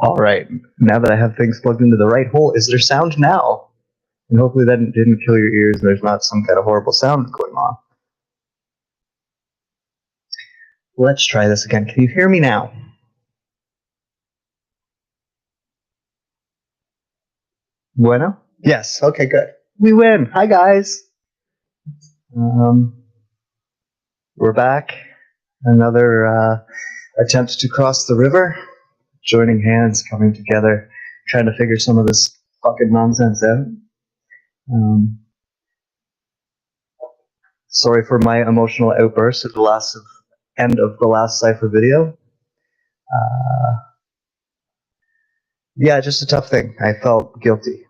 All right, now that I have things plugged into the right hole, is there sound now? And hopefully that didn't kill your ears and there's not some kind of horrible sound going on. Let's try this again. Can you hear me now? Bueno? Yes, okay, good. We win. Hi, guys. We're back. Another attempt to cross the river. Joining hands, coming together, trying to figure some of this fucking nonsense out. Sorry for my emotional outburst at the end of the last Cypher video. Yeah, just a tough thing. I felt guilty.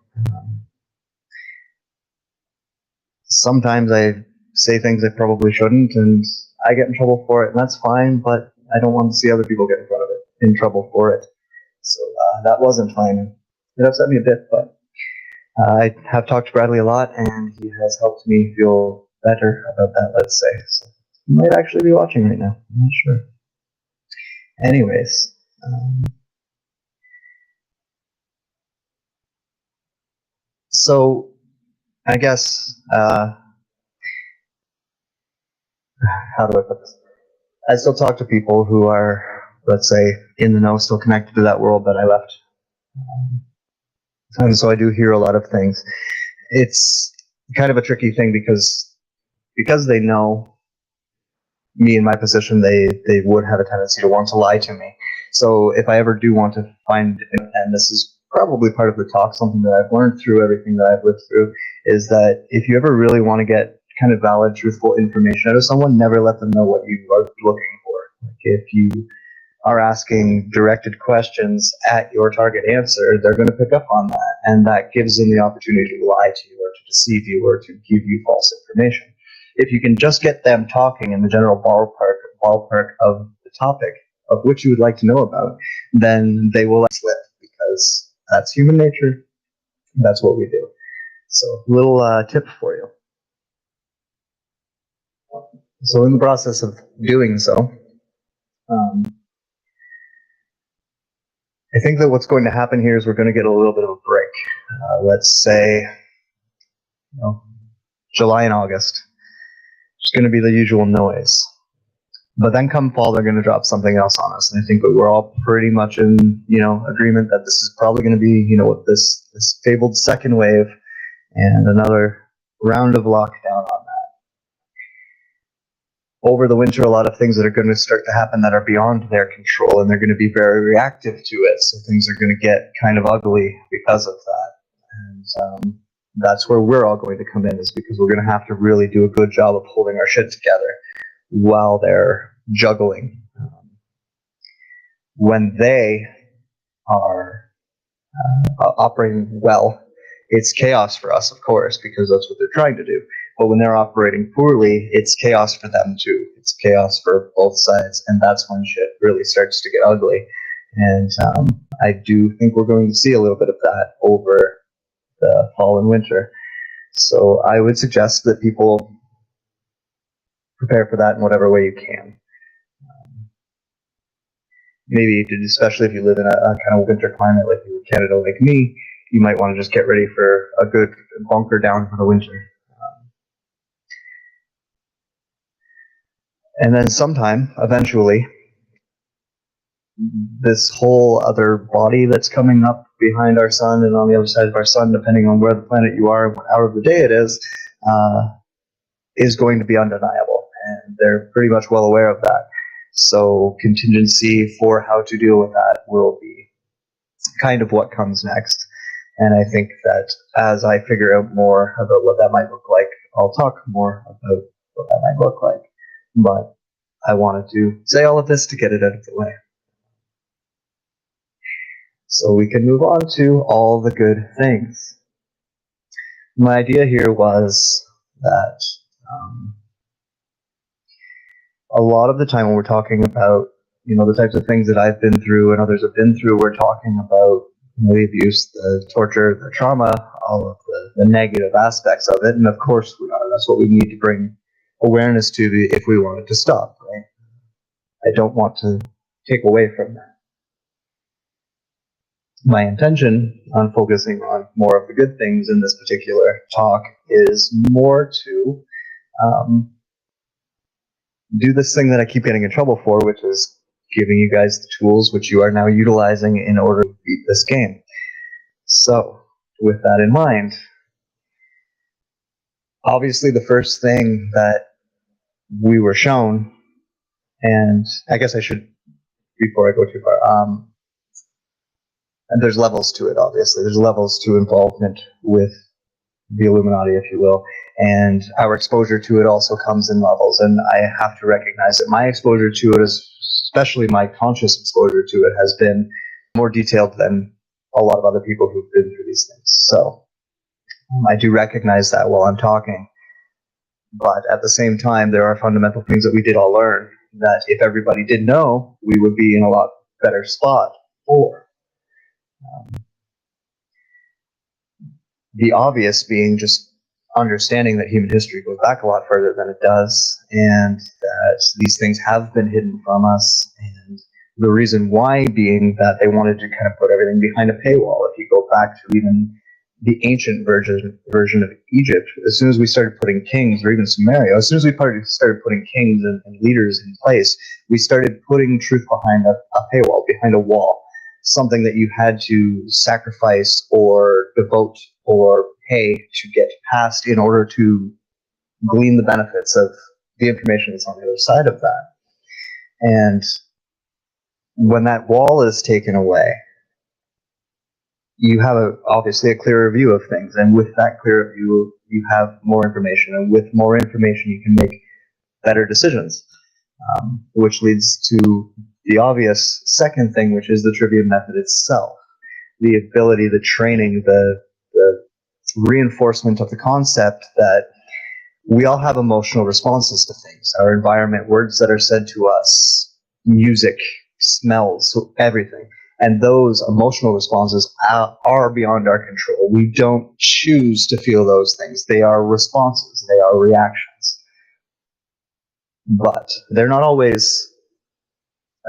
Sometimes I say things I probably shouldn't, and I get in trouble for it, and that's fine, but I don't want to see other people get in trouble for it. So that wasn't fine. It upset me a bit, but I have talked to Bradley a lot, and he has helped me feel better about that, let's say. So he might actually be watching right now. I'm not sure. Anyways. So, I guess, how do I put this? I still talk to people who are, let's say, in the know, still connected to that world that I left. And so I do hear a lot of things. It's kind of a tricky thing because they know me in my position, they would have a tendency to want to lie to me. So if I ever do want to find, and this is probably part of the talk, something that I've learned through everything that I've lived through, is that if you ever really want to get kind of valid, truthful information out of someone, never let them know what you are looking for. Like if you are asking directed questions at your target answer, they're going to pick up on that, and that gives them the opportunity to lie to you or to deceive you or to give you false information. If you can just get them talking in the general ballpark of the topic of which you would like to know about, then they will slip, because that's human nature. That's what we do. So, little tip for you. So, in the process of doing so, I think that what's going to happen here is we're going to get a little bit of a break. Let's say, July and August. It's going to be the usual noise. But then come fall, they're going to drop something else on us. And I think that we're all pretty much in, agreement that this is probably going to be, with this fabled second wave and another round of lockdown on that. Over the winter, a lot of things that are going to start to happen that are beyond their control, and they're going to be very reactive to it. So things are going to get kind of ugly because of that. And that's where we're all going to come in, is because we're going to have to really do a good job of holding our shit together while they're juggling. When they are operating well, it's chaos for us, of course, because that's what they're trying to do. But when they're operating poorly, it's chaos for them too. It's chaos for both sides, and that's when shit really starts to get ugly. And I do think we're going to see a little bit of that over the fall and winter. So I would suggest that people prepare for that in whatever way you can. Maybe, especially if you live in a kind of winter climate like you in Canada, like me, you might want to just get ready for a good bunker down for the winter. And then sometime, eventually, this whole other body that's coming up behind our sun and on the other side of our sun, depending on where the planet you are and what hour of the day it is going to be undeniable. And they're pretty much well aware of that. So contingency for how to deal with that will be kind of what comes next. And I think that as I figure out more about what that might look like, I'll talk more about what that might look like. But I wanted to say all of this to get it out of the way, so we can move on to all the good things. My idea here was that a lot of the time when we're talking about, the types of things that I've been through and others have been through, we're talking about the abuse, the torture, the trauma, all of the negative aspects of it. And of course we are. That's what we need to bring awareness to if we want it to stop, right? I don't want to take away from that. My intention on focusing on more of the good things in this particular talk is more to do this thing that I keep getting in trouble for, which is giving you guys the tools which you are now utilizing in order to beat this game. So, with that in mind, obviously the first thing that we were shown, and I guess I should, before I go too far, and there's levels to it, obviously. There's levels to involvement with the Illuminati, if you will, and our exposure to it also comes in levels, and I have to recognize that my exposure to it, especially my conscious exposure to it, has been more detailed than a lot of other people who've been through these things. So I do recognize that while I'm talking, but at the same time, there are fundamental things that we did all learn that if everybody did know, we would be in a lot better spot for. The obvious being just understanding that human history goes back a lot further than it does, and that these things have been hidden from us, and the reason why being that they wanted to kind of put everything behind a paywall. If you go back to even the ancient version of Egypt, as soon as we started putting kings, or even Sumeria, as soon as we started putting kings and leaders in place, we started putting truth behind a paywall, behind a wall, something that you had to sacrifice or devote or pay to get past in order to glean the benefits of the information that's on the other side of that. And when that wall is taken away, you have obviously a clearer view of things, and with that clearer view, you have more information, and with more information, you can make better decisions, which leads to the obvious second thing, which is the trivia method itself. The ability, the training, the reinforcement of the concept that we all have emotional responses to things. Our environment, words that are said to us, music, smells, everything. And those emotional responses are beyond our control. We don't choose to feel those things. They are responses. They are reactions. But they're not always,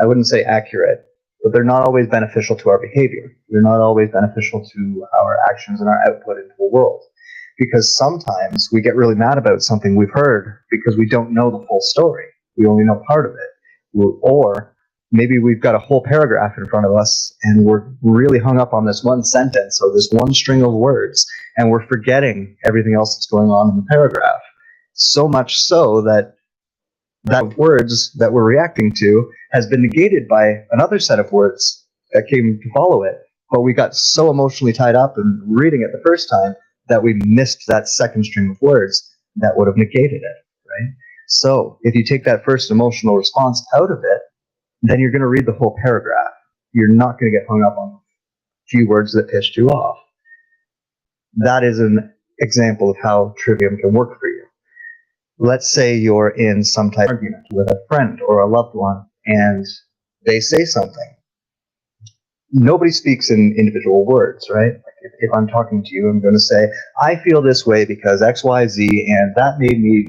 I wouldn't say accurate, but they're not always beneficial to our behavior. They're not always beneficial to our actions and our output into the world. Because sometimes we get really mad about something we've heard because we don't know the full story. We only know part of it. Or maybe we've got a whole paragraph in front of us and we're really hung up on this one sentence or this one string of words, and we're forgetting everything else that's going on in the paragraph. So much so that words that we're reacting to has been negated by another set of words that came to follow it. But we got so emotionally tied up in reading it the first time that we missed that second string of words that would have negated it, right? So if you take that first emotional response out of it, then you're going to read the whole paragraph. You're not going to get hung up on a few words that pissed you off. That is an example of how trivium can work for you. Let's say you're in some type of argument with a friend or a loved one, and they say something. Nobody speaks in individual words, right? If I'm talking to you, I'm going to say, I feel this way because X, Y, Z, and that made me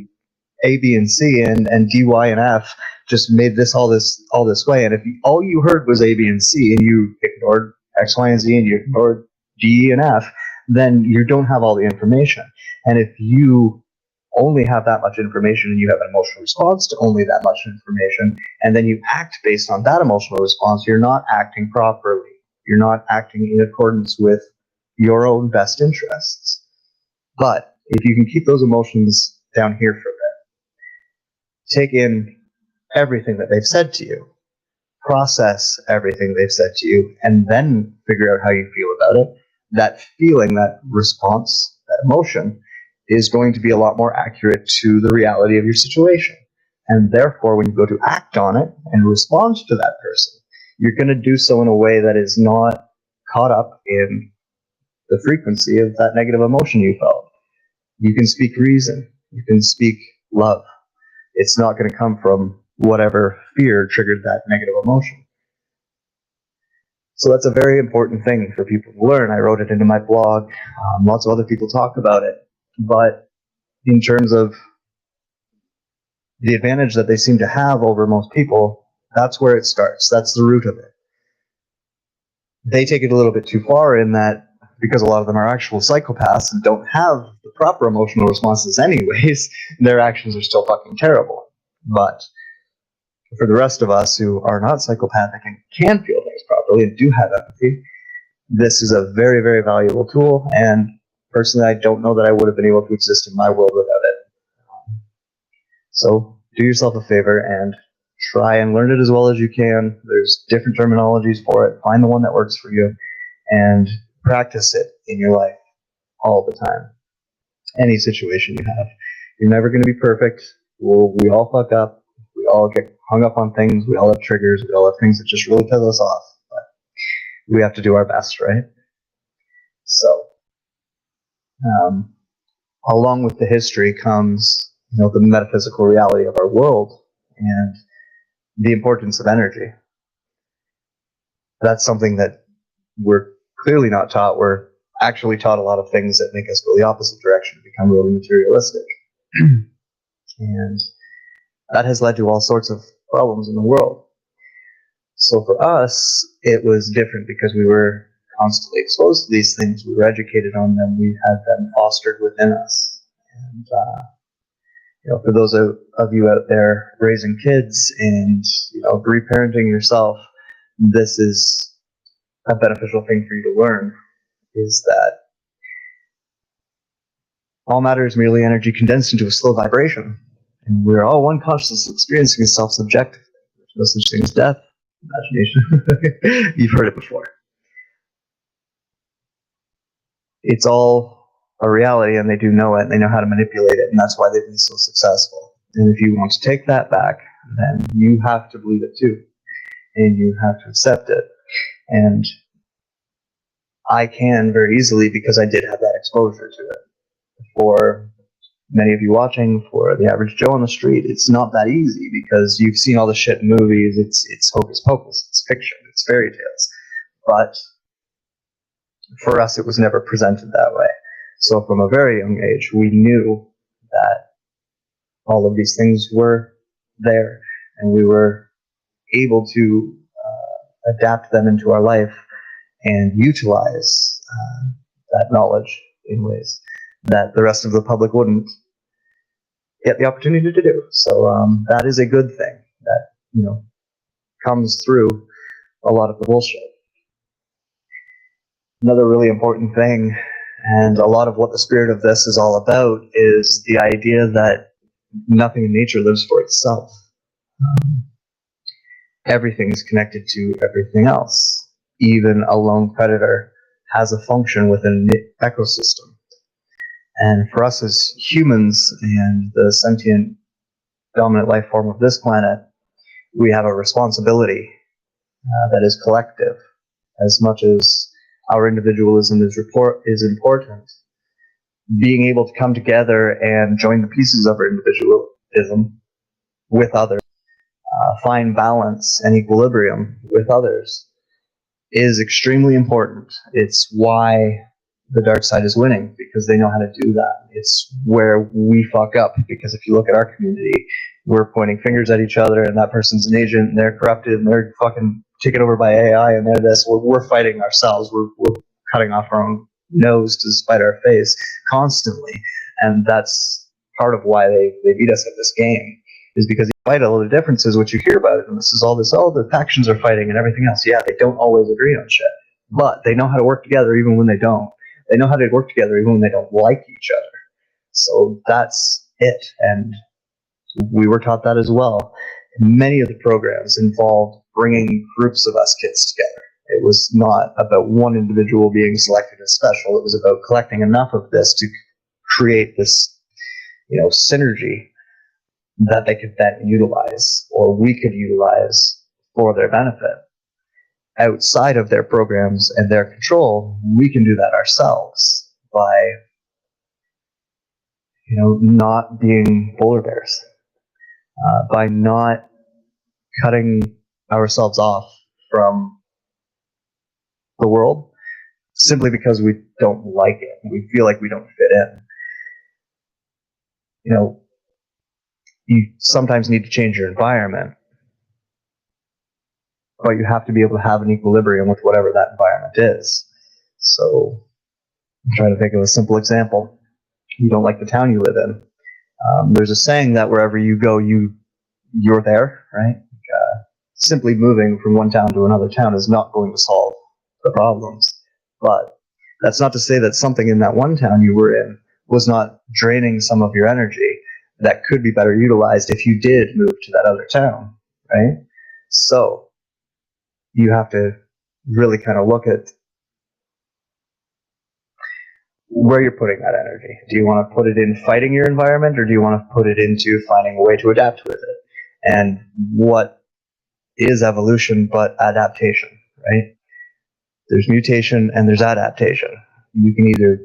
A, B, and C, and D, Y, and F just made this all this way. And if all you heard was A, B, and C, and you ignored X, Y, and Z, and you ignored D, and F, then you don't have all the information. And if you only have that much information and you have an emotional response to only that much information, and then you act based on that emotional response, you're not acting properly. You're not acting in accordance with your own best interests. But if you can keep those emotions down here for a bit, take in everything that they've said to you, process everything they've said to you, and then figure out how you feel about it, that feeling, that response, that emotion is going to be a lot more accurate to the reality of your situation. And therefore, when you go to act on it and respond to that person, you're going to do so in a way that is not caught up in the frequency of that negative emotion you felt. You can speak reason. You can speak love. It's not going to come from whatever fear triggered that negative emotion. So that's a very important thing for people to learn. I wrote it into my blog. Lots of other people talk about it. But in terms of the advantage that they seem to have over most people, that's where it starts. That's the root of it. they take it a little bit too far in that because a lot of them are actual psychopaths and don't have the proper emotional responses anyways, their actions are still fucking terrible. But for the rest of us who are not psychopathic and can feel things properly and do have empathy, this is a very, very valuable tool. And personally, I don't know that I would have been able to exist in my world without it. So do yourself a favor and try and learn it as well as you can. There's different terminologies for it. Find the one that works for you and practice it in your life all the time. Any situation you have. You're never going to be perfect. We all fuck up. We all get hung up on things. We all have triggers. We all have things that just really piss us off. But we have to do our best, right? So, along with the history comes, the metaphysical reality of our world and the importance of energy. That's something that we're clearly not taught. We're actually taught a lot of things that make us go the opposite direction, become really materialistic. And that has led to all sorts of problems in the world. So for us, it was different because we were constantly exposed to these things. We were educated on them. We had them fostered within us. And, for those of you out there raising kids and, reparenting yourself, this is a beneficial thing for you to learn, is that all matter is merely energy condensed into a slow vibration. And we're all one consciousness experiencing a self-subjective. There's no such thing as death, imagination. You've heard it before. It's all a reality, and they do know it, and they know how to manipulate it, and that's why they've been so successful. And if you want to take that back, then you have to believe it too, and you have to accept it. And I can very easily because I did have that exposure to it. For many of you watching, for the average Joe on the street, it's not that easy because you've seen all the shit in movies. It's hocus pocus, it's fiction, it's fairy tales. But for us, it was never presented that way. So from a very young age, we knew that all of these things were there, and we were able to adapt them into our life and utilize that knowledge in ways that the rest of the public wouldn't get the opportunity to do. So that is a good thing that, comes through a lot of the bullshit. Another really important thing, and a lot of what the spirit of this is all about, is the idea that nothing in nature lives for itself. Everything is connected to everything else. Even a lone predator has a function within an ecosystem. And for us as humans and the sentient dominant life form of this planet, we have a responsibility that is collective. As much as our individualism is important, being able to come together and join the pieces of our individualism with others, find balance and equilibrium with others, is extremely important. It's why the dark side is winning, because they know how to do that. It's where we fuck up, because if you look at our community, we're pointing fingers at each other, and that person's an agent, and they're corrupted, and they're fucking taken over by AI, and they're this. We're fighting ourselves. We're cutting off our own nose to spite our face constantly, and that's part of why they beat us at this game, is because you fight all the differences, which you hear about, and this is all this, the factions are fighting and everything else. Yeah, they don't always agree on shit, but they know how to work together even when they don't. They know how to work together even when they don't like each other. So that's it, and we were taught that as well. Many of the programs involved bringing groups of us kids together. It was not about one individual being selected as special. It was about collecting enough of this to create this, synergy that they could then utilize, or we could utilize for their benefit. Outside of their programs and their control, we can do that ourselves by, not being polar bears, by not cutting ourselves off from the world simply because we don't like it. We feel like we don't fit in. You sometimes need to change your environment, but you have to be able to have an equilibrium with whatever that environment is. So I'm trying to think of a simple example. You don't like the town you live in. There's a saying that wherever you go, you're there, right? Simply moving from one town to another town is not going to solve the problems. But that's not to say that something in that one town you were in was not draining some of your energy that could be better utilized if you did move to that other town, right? So you have to really kind of look at where you're putting that energy. Do you want to put it in fighting your environment, or do you want to put it into finding a way to adapt with it? And what is evolution but adaptation, right? There's mutation and there's adaptation. You can either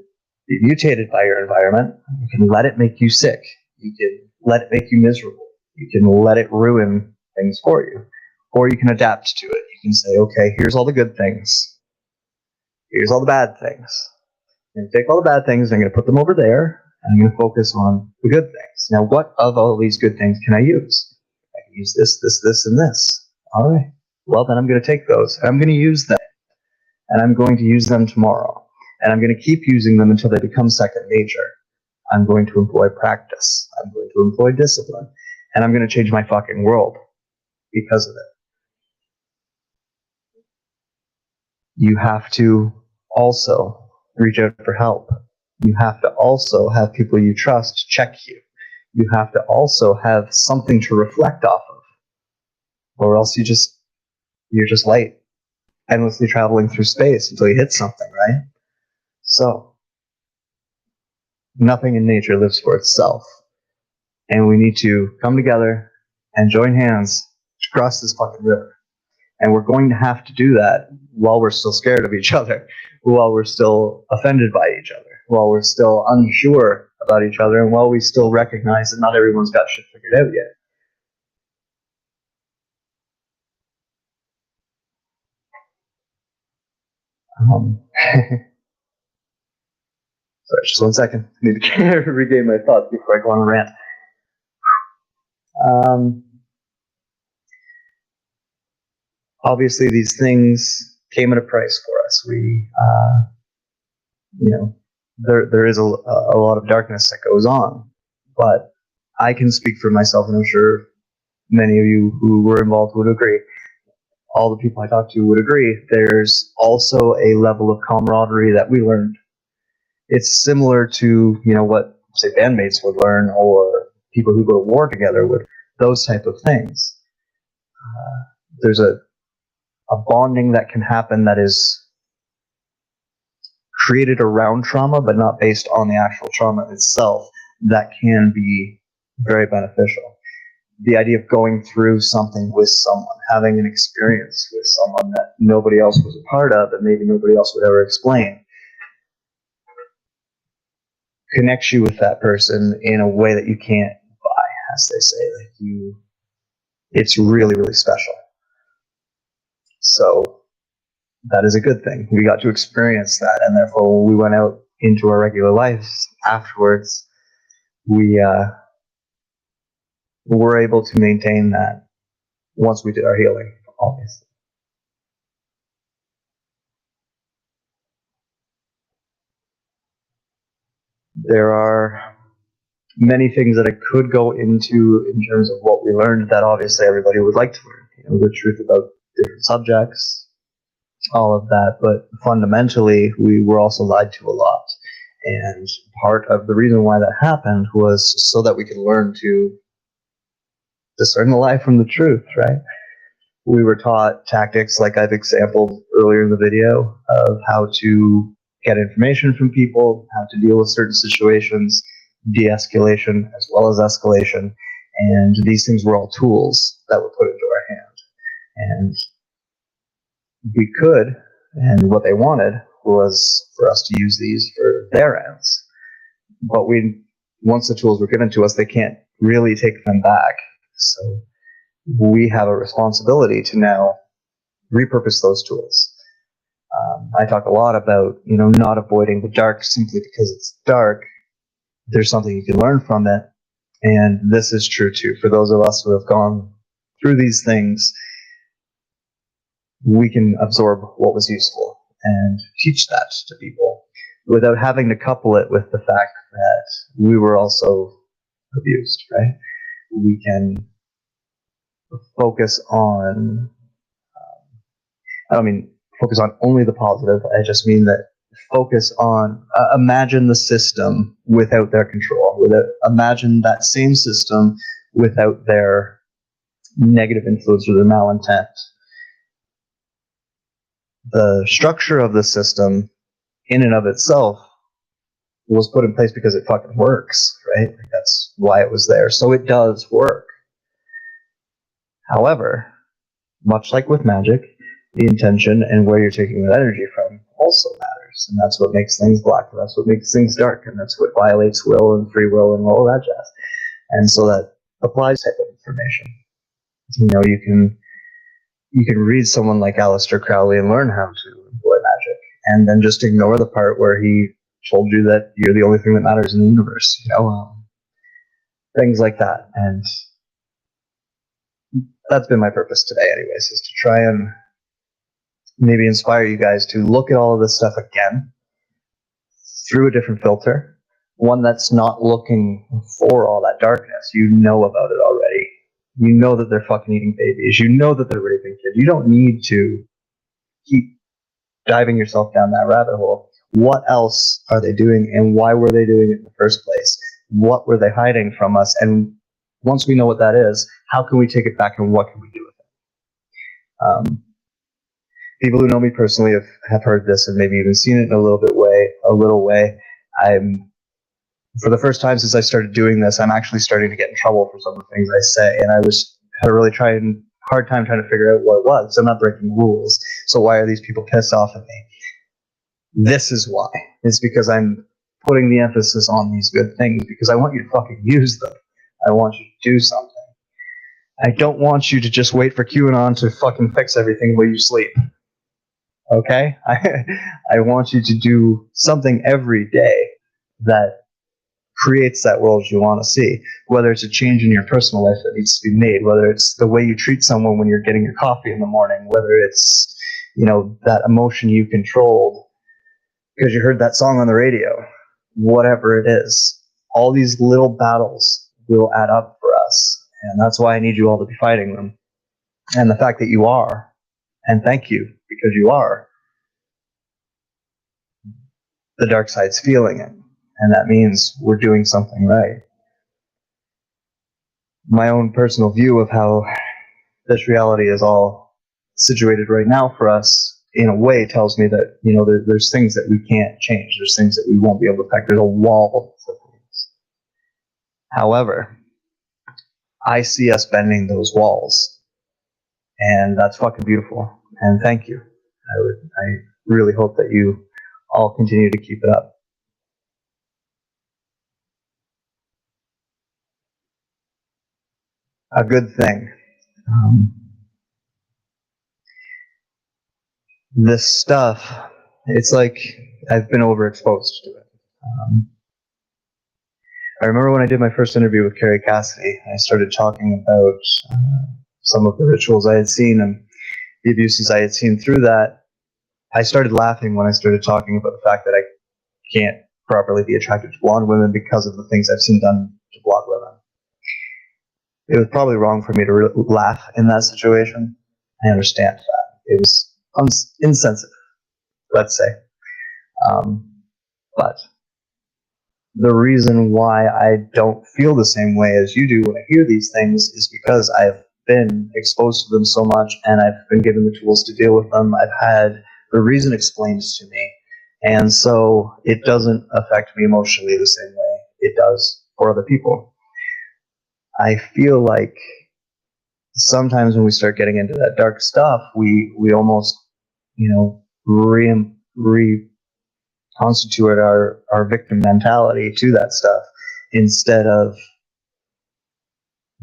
be mutated by your environment, you can let it make you sick, you can let it make you miserable, you can let it ruin things for you, or you can adapt to it. You can say, okay, here's all the good things, here's all the bad things. I'm going to take all the bad things, I'm going to put them over there, and I'm going to focus on the good things. Now, what of all these good things can I use? I can use this, this, this, and this. All right. Well, then I'm going to take those, and I'm going to use them, and I'm going to use them tomorrow, and I'm going to keep using them until they become second nature. I'm going to employ practice. I'm going to employ discipline, and I'm going to change my fucking world because of it. You have to also reach out for help. You have to also have people you trust check you. You have to also have something to reflect off of, or else you're just light, endlessly traveling through space until you hit something, right? So nothing in nature lives for itself, and we need to come together and join hands to cross this fucking river. And we're going to have to do that while we're still scared of each other, while we're still offended by each other, while we're still unsure about each other, and while we still recognize that not everyone's got shit figured out yet. Sorry, just 1 second. I need to regain my thoughts before I go on a rant. Obviously, these things came at a price for us. There is a lot of darkness that goes on, but I can speak for myself, and I'm sure many of you who were involved would agree. All the people I talked to would agree. There's also a level of camaraderie that we learned. It's similar to what say bandmates would learn, or people who go to war together would. Those type of things. There's a bonding that can happen that is created around trauma, but not based on the actual trauma itself, that can be very beneficial. The idea of going through something with someone, having an experience with someone that nobody else was a part of, and maybe nobody else would ever explain, connects you with that person in a way that you can't buy, as they say. It's really, really special. So that is a good thing. We got to experience that, and therefore when we went out into our regular lives afterwards, we were able to maintain that once we did our healing, obviously. There are many things that I could go into in terms of what we learned that obviously everybody would like to learn. The truth about different subjects, all of that, but fundamentally we were also lied to a lot. And part of the reason why that happened was so that we could learn to discern the lie from the truth, right? We were taught tactics like I've exampled earlier in the video of how to get information from people, how to deal with certain situations, de-escalation as well as escalation, and these things were all tools that were put into our hand. And we could, and what they wanted was for us to use these for their ends. But once the tools were given to us, they can't really take them back. So we have a responsibility to now repurpose those tools. I talk a lot about, not avoiding the dark simply because it's dark. There's something you can learn from it. And this is true too. For those of us who have gone through these things, we can absorb what was useful and teach that to people without having to couple it with the fact that we were also abused, right? We can focus on, I don't mean focus on only the positive. I just mean that focus on, imagine the system without their control, imagine that same system without their negative influence or their malintent. The structure of the system in and of itself was put in place because it fucking works, right? Like, that's why it was there. So it does work. However, much like with magic, the intention and where you're taking that energy from also matters. And that's what makes things black, and that's what makes things dark, and that's what violates will and free will and all that jazz. And so that applies type of information. You know, you can read someone like Aleister Crowley and learn how to employ magic, and then just ignore the part where he told you that you're the only thing that matters in the universe. You know, things like that. And that's been my purpose today, anyways, is to try and maybe inspire you guys to look at all of this stuff again through a different filter, one that's not looking for all that darkness. You know about it already. You know that they're fucking eating babies. You know that they're raping kids. You don't need to keep diving yourself down that rabbit hole. What else are they doing, and why were they doing it in the first place? What were they hiding from us? And once we know what that is, how can we take it back, and what can we do with it? People who know me personally have heard this and maybe even seen it in a little way. For the first time since I started doing this, I'm actually starting to get in trouble for some of the things I say, and I had a really hard time trying to figure out what it was. I'm not breaking rules, so why are these people pissed off at me? This is why. It's because I'm putting the emphasis on these good things, because I want you to fucking use them. I want you to do something. I don't want you to just wait for QAnon to fucking fix everything while you sleep. Okay? I want you to do something every day that creates that world you want to see. Whether it's a change in your personal life that needs to be made, whether it's the way you treat someone when you're getting your coffee in the morning, whether it's, you know, that emotion you controlled because you heard that song on the radio, whatever it is. All these little battles will add up for us. And that's why I need you all to be fighting them. And the fact that you are, and thank you, because you are, the dark side's feeling it. And that means we're doing something right. My own personal view of how this reality is all situated right now for us, in a way, tells me that, you know, there's things that we can't change. There's things that we won't be able to affect. There's a wall of things. However, I see us bending those walls. And that's fucking beautiful. And thank you. I really hope that you all continue to keep it up. A good thing. This stuff, it's like I've been overexposed to it. I remember when I did my first interview with Carrie Cassidy, I started talking about some of the rituals I had seen and the abuses I had seen through that. I started laughing when I started talking about the fact that I can't properly be attracted to blonde women because of the things I've seen done to blonde women. It was probably wrong for me to laugh in that situation. I understand that. It was insensitive, let's say. But the reason why I don't feel the same way as you do when I hear these things is because I've been exposed to them so much, and I've been given the tools to deal with them. I've had the reason explained to me, and so it doesn't affect me emotionally the same way it does for other people. I feel like sometimes when we start getting into that dark stuff, we almost, you know, reconstitute our victim mentality to that stuff instead of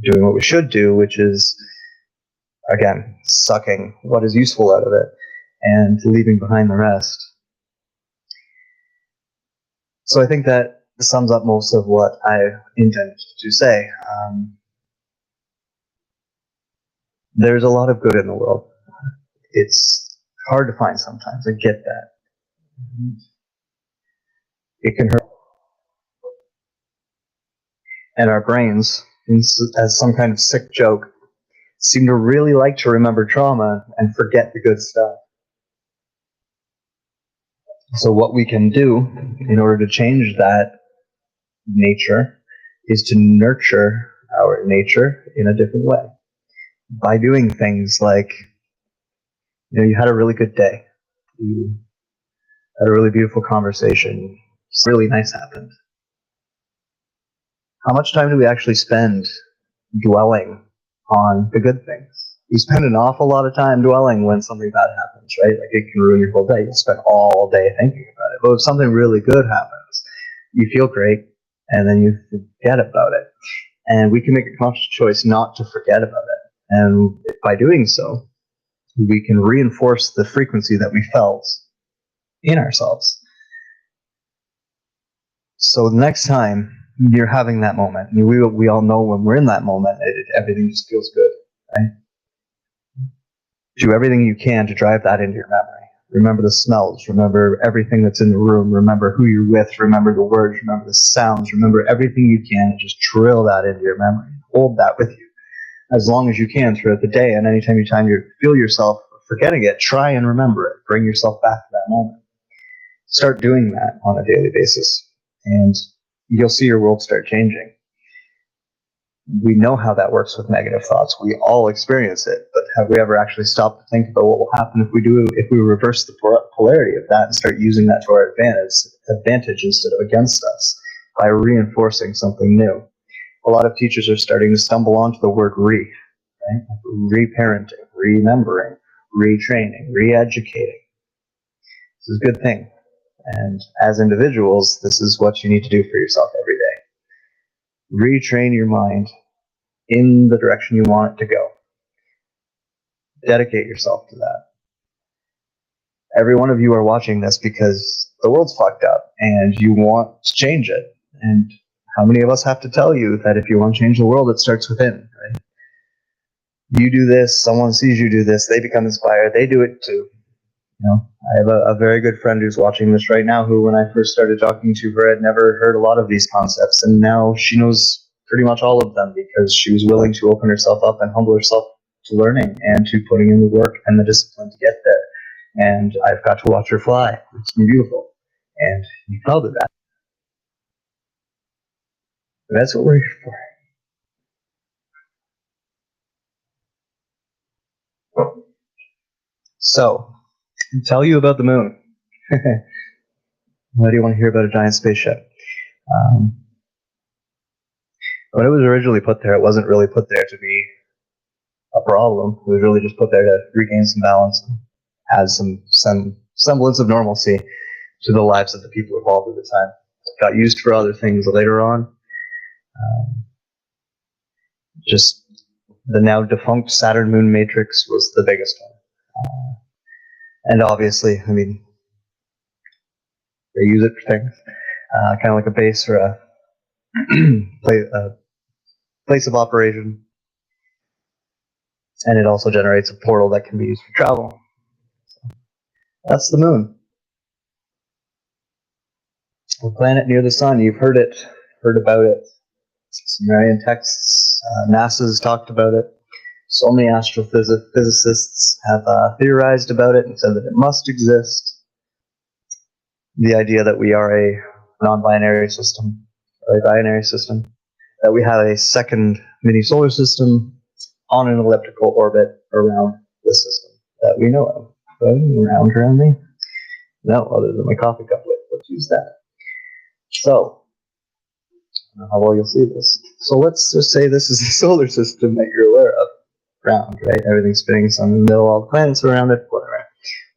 doing what we should do, which is, again, sucking what is useful out of it and leaving behind the rest. So I think that sums up most of what I intend to say. There's a lot of good in the world. it's hard to find sometimes. I get that. It can hurt. And our brains, as some kind of sick joke, seem to really like to remember trauma and forget the good stuff. So what we can do in order to change that nature is to nurture our nature in a different way by doing things like, you had a really good day. You had a really beautiful conversation. Something really nice happened. How much time do we actually spend dwelling on the good things? You spend an awful lot of time dwelling when something bad happens, right? Like it can ruin your whole day. You spend all day thinking about it. But if something really good happens, you feel great, and then you forget about it. And we can make a conscious choice not to forget about it. And by doing so, we can reinforce the frequency that we felt in ourselves. So the next time you're having that moment, we all know when we're in that moment, everything just feels good, right? Do everything you can to drive that into your memory. Remember the smells, remember everything that's in the room, remember who you're with, remember the words, remember the sounds, remember everything you can, and just drill that into your memory. Hold that with you as long as you can throughout the day, and anytime you feel yourself forgetting it, try and remember it. Bring yourself back to that moment. Start doing that on a daily basis, and you'll see your world start changing. We know how that works with negative thoughts. We all experience it, but have we ever actually stopped to think about what will happen if we reverse the polarity of that and start using that to our advantage instead of against us by reinforcing something new? A lot of teachers are starting to stumble onto the word right? Reparenting, remembering, retraining, re-educating. This is a good thing. And as individuals, this is what you need to do for yourself every day. Retrain your mind in the direction you want it to go. Dedicate yourself to that. Every one of you are watching this because the world's fucked up and you want to change it. And how many of us have to tell you that if you want to change the world, it starts within, right? You do this, someone sees you do this, they become inspired, they do it too. I have a very good friend who's watching this right now who, when I first started talking to her, had never heard a lot of these concepts, and now she knows pretty much all of them because she was willing to open herself up and humble herself to learning and to putting in the work and the discipline to get there. And I've got to watch her fly. It's been beautiful. And you proud of that. That's what we're here for. So, I'll tell you about the moon. Why do you want to hear about a giant spaceship? When it was originally put there, it wasn't really put there to be a problem. It was really just put there to regain some balance and add some semblance of normalcy to the lives of the people involved at the time. It got used for other things later on. Just the now defunct Saturn moon matrix was the biggest one. And obviously, I mean, they use it for things, kind of like a base or a place of operation. And it also generates a portal that can be used for travel. So that's the moon. A planet near the sun. You've heard about it. Sumerian texts. NASA's talked about it. So many astrophysicists have theorized about it and said that it must exist. The idea that we are a non-binary system, or a binary system, that we have a second mini solar system on an elliptical orbit around the system that we know of. Around me? No, other than my coffee cup lid. Let's use that. So, I don't know how well you'll see this. So let's just say this is the solar system that you're aware of. Round, right? Everything's spinning, sun in the middle, all the planets around it, whatever.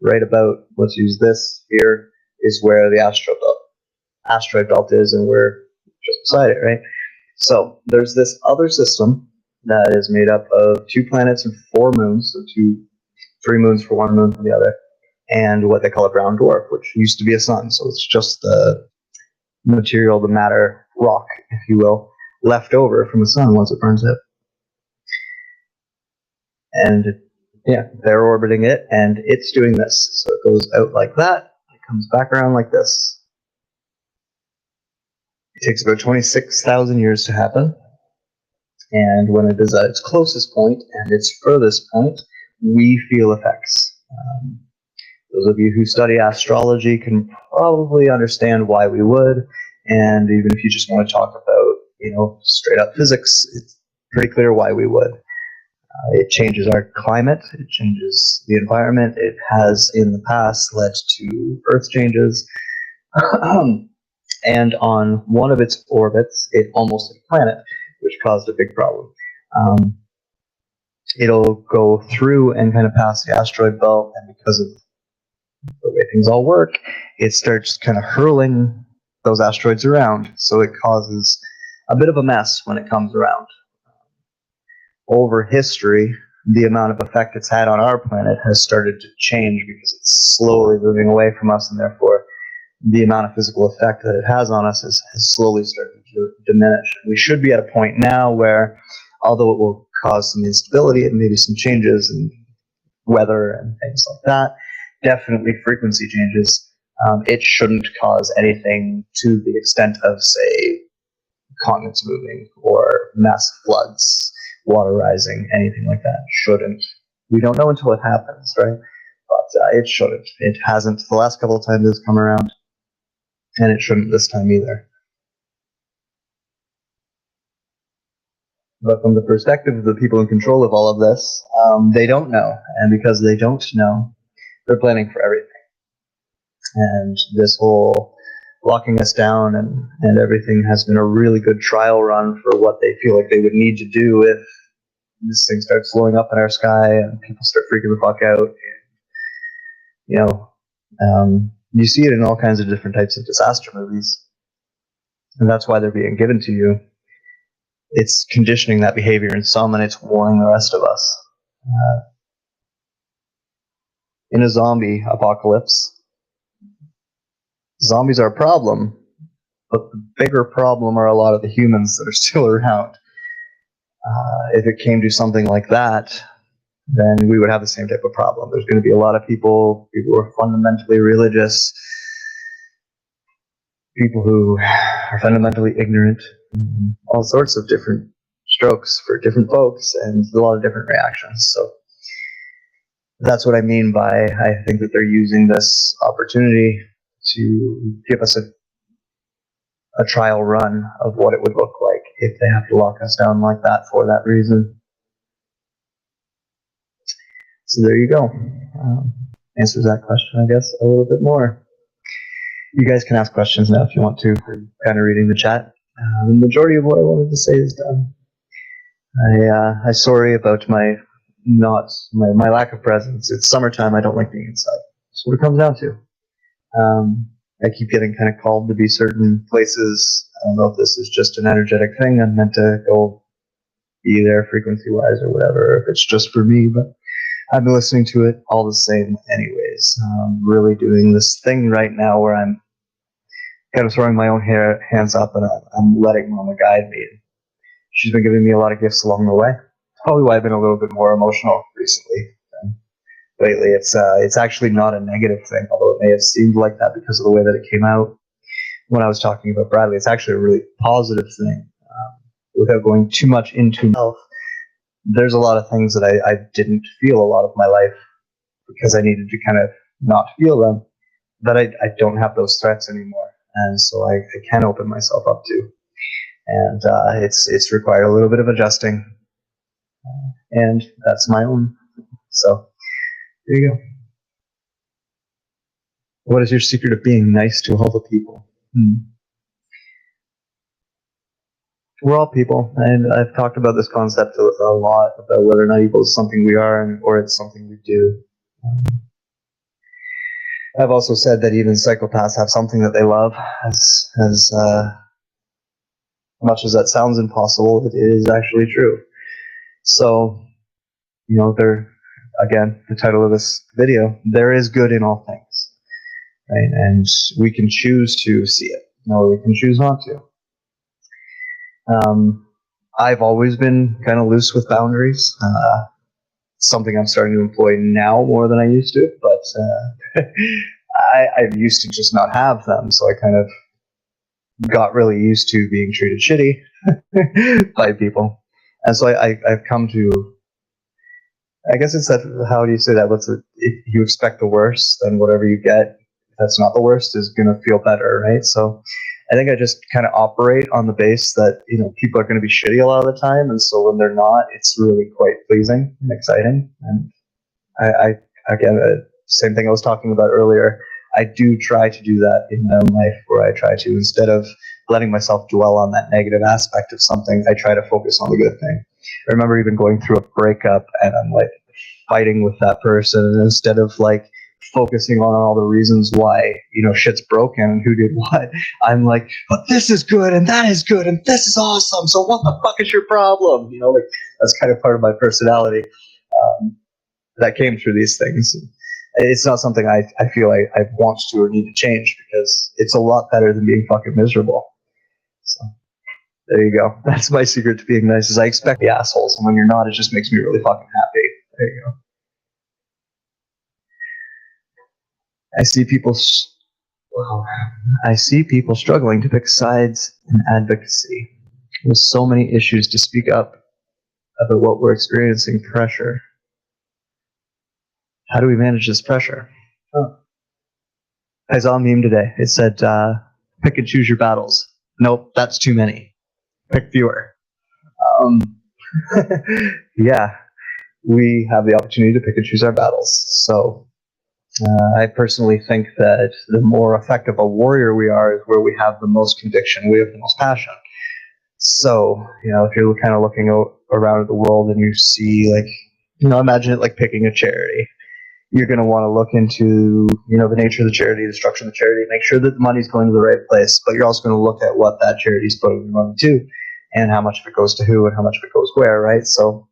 Right about, let's use this here, is where the asteroid belt is, and we're just beside it, right? So there's this other system that is made up of 2 planets and 4 moons, so 3 moons for one moon for the other, and what they call a brown dwarf, which used to be a sun. So it's just the material, the matter, rock, if you will, left over from the sun once it burns out. And Yeah, they're orbiting it, and it's doing this. So it goes out like that, it comes back around like this. It takes about 26,000 years to happen, and when it is at its closest point and its furthest point, we feel effects. Those of you who study astrology can probably understand why we would, and even if you just want to talk about, straight up physics, it's pretty clear why we would. It changes our climate, it changes the environment, it has in the past led to Earth changes, and on one of its orbits, it almost hit a planet, which caused a big problem. It'll go through and kind of pass the asteroid belt, and because of the way things all work, it starts kind of hurling those asteroids around, so it causes a bit of a mess when it comes around. Over history, the amount of effect it's had on our planet has started to change because it's slowly moving away from us, and therefore the amount of physical effect that it has on us has slowly started to diminish. We should be at a point now where, although it will cause some instability and maybe some changes in weather and things like that, definitely frequency changes, it shouldn't cause anything to the extent of, say, continents moving or massive floods, water rising, anything like that. Shouldn't. We don't know until it happens, right? But it shouldn't. It hasn't the last couple of times it's come around, and it shouldn't this time either. But from the perspective of the people in control of all of this, they don't know. And because they don't know, they're planning for everything. And this whole locking us down and everything has been a really good trial run for what they feel like they would need to do if this thing starts blowing up in our sky and people start freaking the fuck out. You see it in all kinds of different types of disaster movies. And that's why they're being given to you. It's conditioning that behavior in some, and it's warning the rest of us. In a zombie apocalypse, zombies are a problem, but the bigger problem are a lot of the humans that are still around. If it came to something like that, then we would have the same type of problem. There's going to be a lot of people who are fundamentally religious, people who are fundamentally ignorant, all sorts of different strokes for different folks, and a lot of different reactions. So that's what I mean by I think that they're using this opportunity to give us a trial run of what it would look like if they have to lock us down like that for that reason. So there you go. Answers that question, I guess, a little bit more. You guys can ask questions now if you want to. I'm kind of reading the chat. The majority of what I wanted to say is done. I'm sorry about my lack of presence. It's summertime. I don't like being inside. That's what it comes down to. I keep getting kind of called to be certain places. I don't know if this is just an energetic thing. I'm meant to go be there frequency-wise or whatever, if it's just for me, but I've been listening to it all the same anyways. Really doing this thing right now where I'm kind of throwing my own hands up and I'm letting Mama guide me. She's been giving me a lot of gifts along the way. Probably why I've been a little bit more emotional recently. Lately, it's actually not a negative thing, although it may have seemed like that because of the way that it came out when I was talking about Bradley. It's actually a really positive thing. Without going too much into myself, there's a lot of things that I didn't feel a lot of my life because I needed to kind of not feel them, that I don't have those threats anymore. And so I can open myself up to. And it's required a little bit of adjusting. And that's my own. So there you go. What is your secret of being nice to all the people? We're all people, and I've talked about this concept a lot, about whether or not evil is something we are or it's something we do. I've also said that even psychopaths have something that they love, as much as that sounds impossible, it is actually true. So, again, the title of this video, there is good in all things, right? And we can choose to see it, or we can choose not to. I've always been kind of loose with boundaries. something I'm starting to employ now more than I used to, but I used to just not have them, so I kind of got really used to being treated shitty by people. And so I've come to, I guess it's that, how do you say that? If you expect the worst, then whatever you get, if that's not the worst, is going to feel better, right? So I think I just kind of operate on the base that, people are going to be shitty a lot of the time. And so when they're not, it's really quite pleasing and exciting. And I again, same thing I was talking about earlier. I do try to do that in my own life, where I try to, instead of letting myself dwell on that negative aspect of something, I try to focus on the good thing. I remember even going through a breakup, and I'm like fighting with that person, and instead of like focusing on all the reasons why shit's broken and who did what, I'm like, but this is good and that is good and this is awesome, so what the fuck is your problem? Like, that's kind of part of my personality that came through these things. It's not something I feel I want to or need to change, because it's a lot better than being fucking miserable. So there you go. That's my secret to being nice, is I expect the assholes, and when you're not, it just makes me really fucking happy. There you go. I see people struggling to pick sides in advocacy, with so many issues to speak up about what we're experiencing. Pressure. How do we manage this pressure? Oh. I saw a meme today. It said, pick and choose your battles. Nope, that's too many. Pick fewer. Yeah, we have the opportunity to pick and choose our battles. So I personally think that the more effective a warrior we are is where we have the most conviction, we have the most passion. So, if you're kind of looking around at the world and you see, like, imagine it like picking a charity. You're going to want to look into, the nature of the charity, the structure of the charity, make sure that the money's going to the right place, but you're also going to look at what that charity's putting the money to, and how much of it goes to who and how much of it goes where, right? So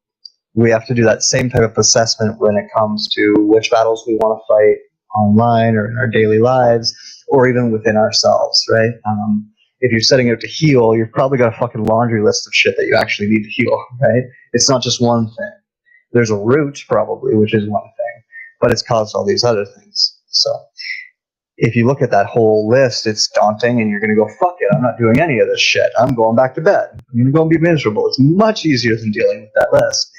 we have to do that same type of assessment when it comes to which battles we want to fight online or in our daily lives, or even within ourselves, right? If you're setting out to heal, you've probably got a fucking laundry list of shit that you actually need to heal, right? It's not just one thing. There's a root, probably, which is one thing, but it's caused all these other things. So if you look at that whole list, it's daunting, and you're going to go, fuck it, I'm not doing any of this shit. I'm going back to bed. I'm going to go and be miserable. It's much easier than dealing with that list.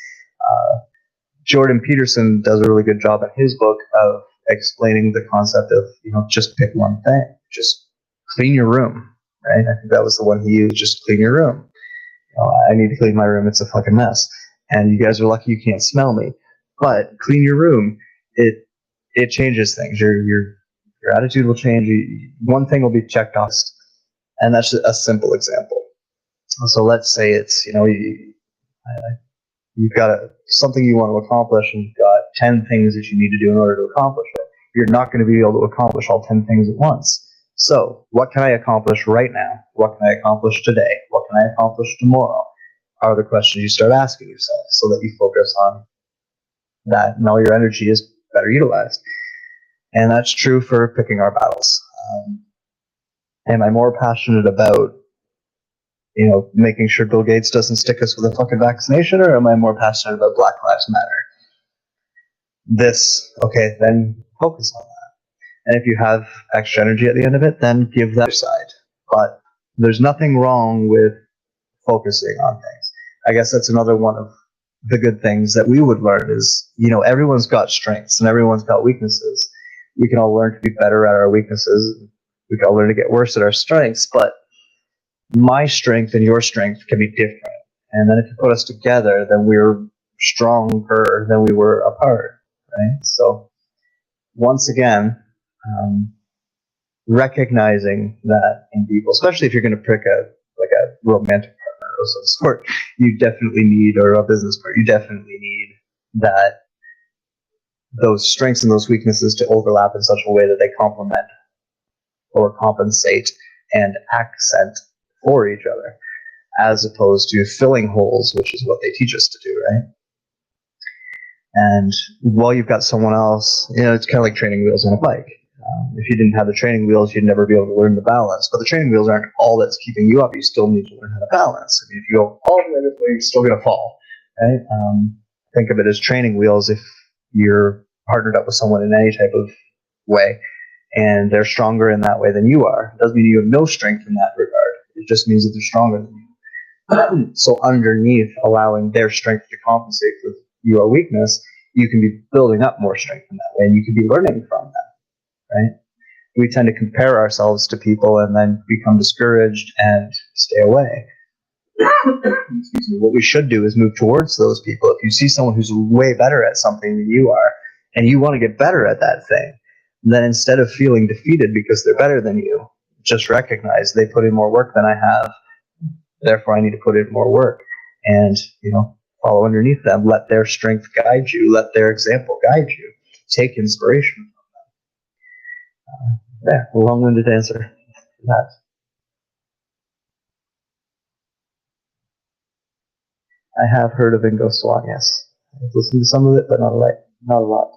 Jordan Peterson does a really good job in his book of explaining the concept of, just pick one thing. Just clean your room, right? I think that was the one he used, just clean your room. I need to clean my room. It's a fucking mess. And you guys are lucky you can't smell me. But clean your room. It changes things. Your attitude will change. One thing will be checked off. And that's a simple example. So let's say it's, you've got something you want to accomplish, and you've got 10 things that you need to do in order to accomplish it. You're not going to be able to accomplish all 10 things at once. So what can I accomplish right now? What can I accomplish today? What can I accomplish tomorrow? Are the questions you start asking yourself, so that you focus on that, and all your energy is better utilized. And that's true for picking our battles. Am I more passionate about making sure Bill Gates doesn't stick us with a fucking vaccination, or am I more passionate about Black Lives Matter? Okay, then focus on that. And if you have extra energy at the end of it, then give that side. But there's nothing wrong with focusing on things. I guess that's another one of the good things that we would learn is, everyone's got strengths and everyone's got weaknesses. We can all learn to be better at our weaknesses. We can all learn to get worse at our strengths, but my strength and your strength can be different. And then if you put us together, then we're stronger than we were apart, right? So once again, recognizing that in people, especially if you're going to pick a romantic partner of some sort, you definitely need, or a business partner, you definitely need those strengths and those weaknesses to overlap in such a way that they complement or compensate and accent for each other, as opposed to filling holes, which is what they teach us to do, right? And while you've got someone else, it's kind of like training wheels on a bike. If you didn't have the training wheels, you'd never be able to learn the balance. But the training wheels aren't all that's keeping you up. You still need to learn how to balance. I mean, if you go all the way this way, you're still going to fall, right? think of it as training wheels. If you're partnered up with someone in any type of way, and they're stronger in that way than you are, it doesn't mean you have no strength in that regard. It just means that they're stronger than you. So underneath allowing their strength to compensate for your weakness, you can be building up more strength in that way, and you can be learning from that, right? We tend to compare ourselves to people and then become discouraged and stay away. Excuse me. What we should do is move towards those people. If you see someone who's way better at something than you are, and you want to get better at that thing, then instead of feeling defeated because they're better than you, just recognize they put in more work than I have, therefore I need to put in more work. And, follow underneath them. Let their strength guide you. Let their example guide you. Take inspiration from them. A long-winded answer to that. I have heard of Ingo Swann, yes. I've listened to some of it, but not a lot.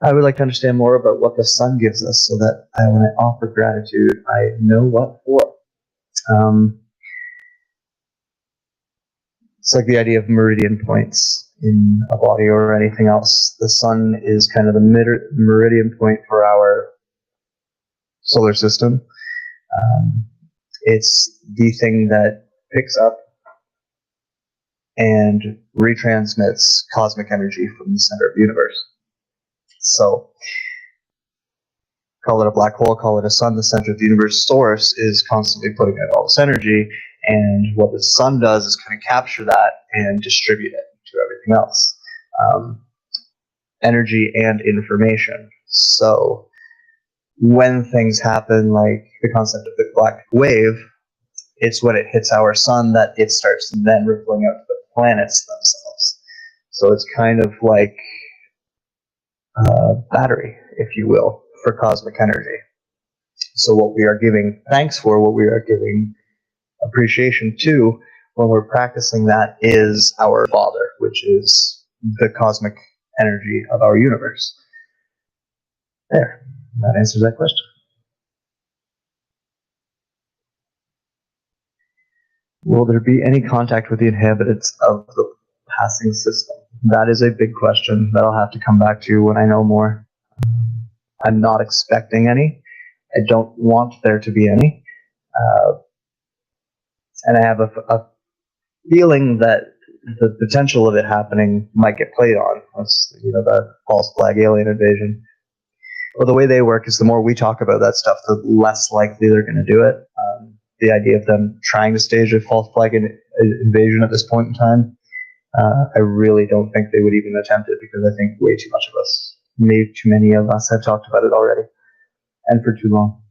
I would like to understand more about what the sun gives us so that when I offer gratitude, I know what for. It's like the idea of meridian points in a body or anything else. The sun is kind of the meridian point for our solar system. It's the thing that picks up and retransmits cosmic energy from the center of the universe. So, call it a black hole, call it a sun, the center of the universe source is constantly putting out all this energy, and what the sun does is kind of capture that and distribute it to everything else. Energy and information. So, when things happen, like the concept of the galactic wave, it's when it hits our sun that it starts then rippling out to the planets themselves. So it's kind of like a battery, if you will, for cosmic energy. So what we are giving thanks for, what we are giving appreciation to when we're practicing that is our Father, which is the cosmic energy of our universe. There. That answers that question. Will there be any contact with the inhabitants of the passing system? That is a big question that I'll have to come back to when I know more. I'm not expecting any. I don't want there to be any. And I have a feeling that the potential of it happening might get played on. That's, the false flag alien invasion. Well, the way they work is the more we talk about that stuff, the less likely they're going to do it. The idea of them trying to stage a false flag invasion at this point in time, I really don't think they would even attempt it, because I think way too much of us, maybe too many of us, have talked about it already, and for too long.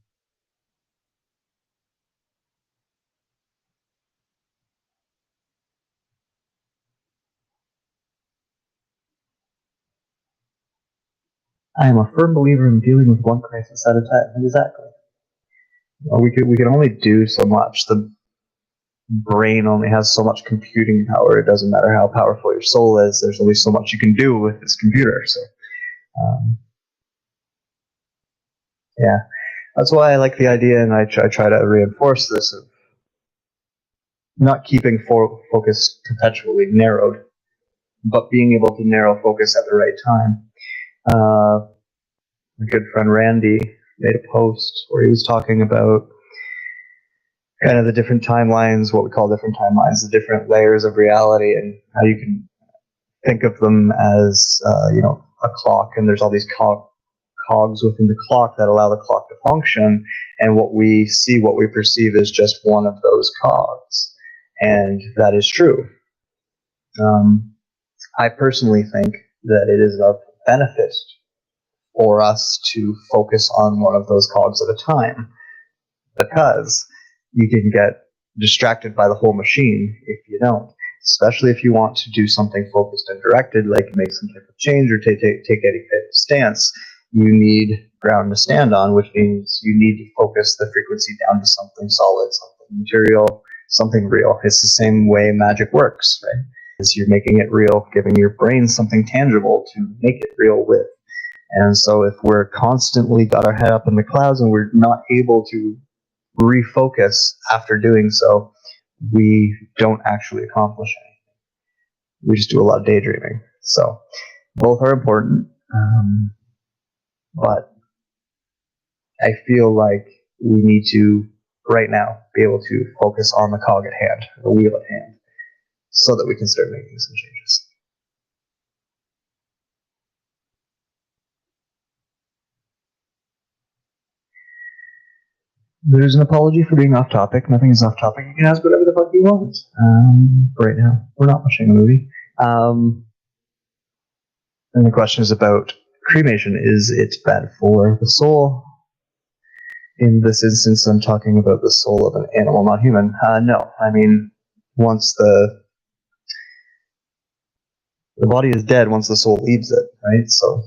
I am a firm believer in dealing with one crisis at a time. Exactly. Well, we can only do so much. The brain only has so much computing power. It doesn't matter how powerful your soul is. There's only so much you can do with this computer. So, yeah, that's why I like the idea, and I try to reinforce this of not keeping focus perpetually narrowed, but being able to narrow focus at the right time. My good friend Randy made a post where he was talking about kind of the different timelines, what we call different timelines, the different layers of reality, and how you can think of them as, a clock, and there's all these cogs within the clock that allow the clock to function, and what we see, what we perceive is just one of those cogs, and that is true. I personally think that it is of benefit for us to focus on one of those cogs at a time, because you can get distracted by the whole machine if you don't, especially if you want to do something focused and directed, like make some type of change or take any type of stance. You need ground to stand on, which means you need to focus the frequency down to something solid, something material, something real. It's the same way magic works, right? Is you're making it real, giving your brain something tangible to make it real with. And so if we're constantly got our head up in the clouds and we're not able to refocus after doing so, we don't actually accomplish anything. We just do a lot of daydreaming. So both are important, but I feel like we need to, right now, be able to focus on the cog at hand, the wheel at hand, so that we can start making some changes. There's an apology for being off topic. Nothing is off topic. You can ask whatever the fuck you want. Right now, we're not watching a movie. And the question is about cremation. Is it bad for the soul? In this instance, I'm talking about the soul of an animal, not human. No, I mean, once the body is dead, once the soul leaves it, right? So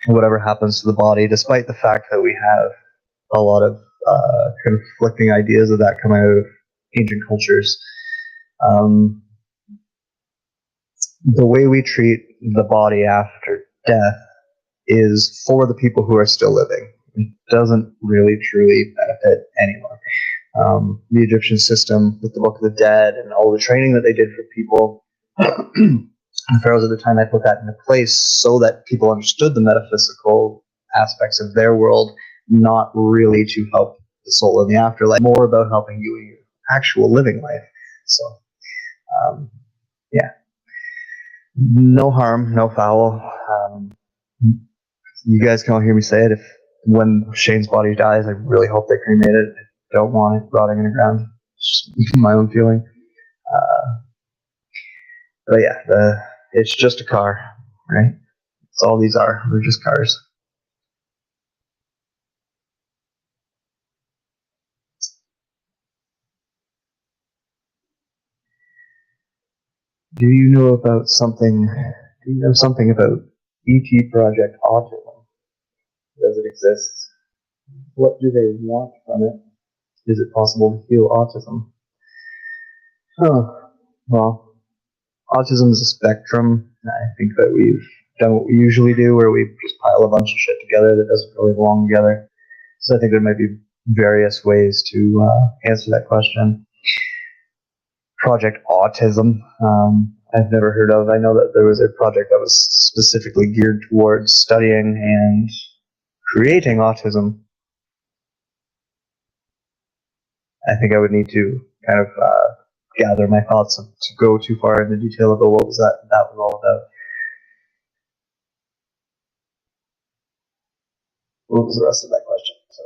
whatever happens to the body, despite the fact that we have a lot of conflicting ideas of that coming out of ancient cultures, the way we treat the body after death is for the people who are still living. It doesn't really truly benefit anyone. The Egyptian system with the Book of the Dead and all the training that they did for people, the pharaohs at the time, they put that into place so that people understood the metaphysical aspects of their world, not really to help the soul in the afterlife, more about helping you in your actual living life. So, yeah. No harm, no foul. You guys can all hear me say it. When Shane's body dies, I really hope they cremate it. I don't want it rotting in the ground. It's just my own feeling. But yeah, it's just a car, right? That's all these are. They're just cars. Do you know something about ET Project Autism? Does it exist? What do they want from it? Is it possible to heal autism? Well, autism is a spectrum. I think that we've done what we usually do, where we just pile a bunch of shit together that doesn't really belong together. So I think there might be various ways to answer that question. Project Autism, I've never heard of. I know that there was a project that was specifically geared towards studying and creating autism. I think I would need to kind of gather my thoughts to go too far into detail about what was that was all about. What was the rest of that question? So,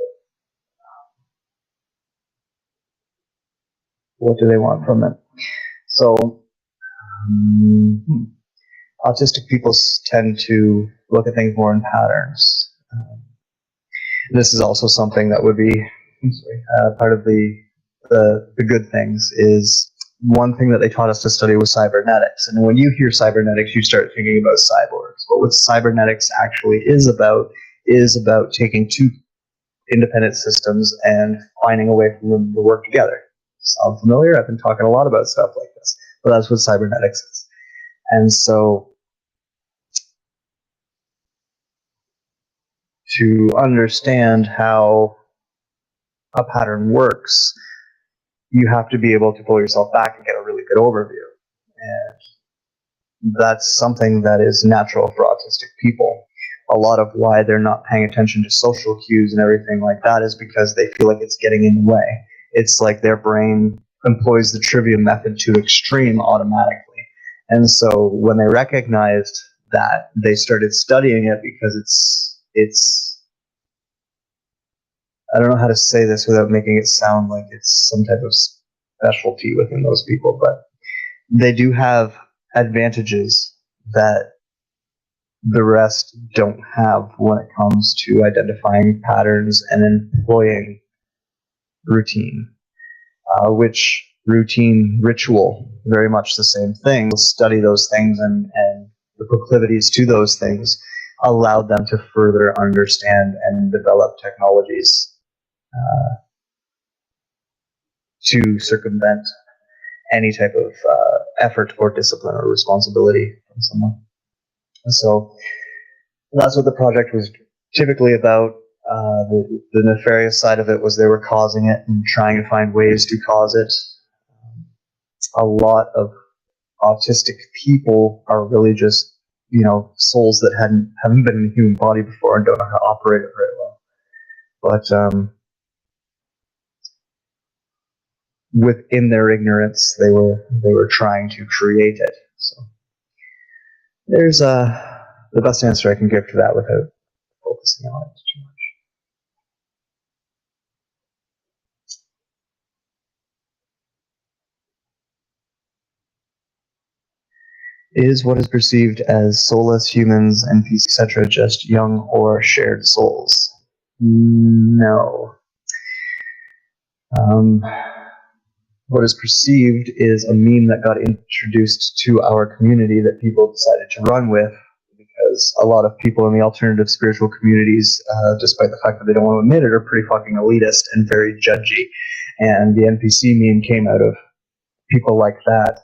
what do they want from it? So, autistic people tend to look at things more in patterns. This is also something that would be part of the good things. Is one thing that they taught us to study was cybernetics. And when you hear cybernetics, you start thinking about cyborgs. But what cybernetics actually is about taking two independent systems and finding a way for them to work together. Sound familiar? I've been talking a lot about stuff like this, but that's what cybernetics is. And so to understand how a pattern works, you have to be able to pull yourself back and get a really good overview. And that's something that is natural for autistic people. A lot of why they're not paying attention to social cues and everything like that is because they feel like it's getting in the way. It's like their brain employs the trivia method to extreme automatically. And so when they recognized that, they started studying it because it's I don't know how to say this without making it sound like it's some type of specialty within those people, but they do have advantages that the rest don't have when it comes to identifying patterns and employing routine, which routine, ritual, very much the same thing. We'll study those things and the proclivities to those things allowed them to further understand and develop technologies to circumvent any type of effort or discipline or responsibility from someone. And so that's what the project was typically about. The nefarious side of it was they were causing it and trying to find ways to cause it. a lot of autistic people are really just, souls that haven't been in a human body before and don't know how to operate it very well. But within their ignorance, they were trying to create it. So there's the best answer I can give to that without focusing on it too much. Is what is perceived as soulless humans, NPCs, etc., just young or shared souls? No. What is perceived is a meme that got introduced to our community that people decided to run with, because a lot of people in the alternative spiritual communities, despite the fact that they don't want to admit it, are pretty fucking elitist and very judgy. And the NPC meme came out of people like that.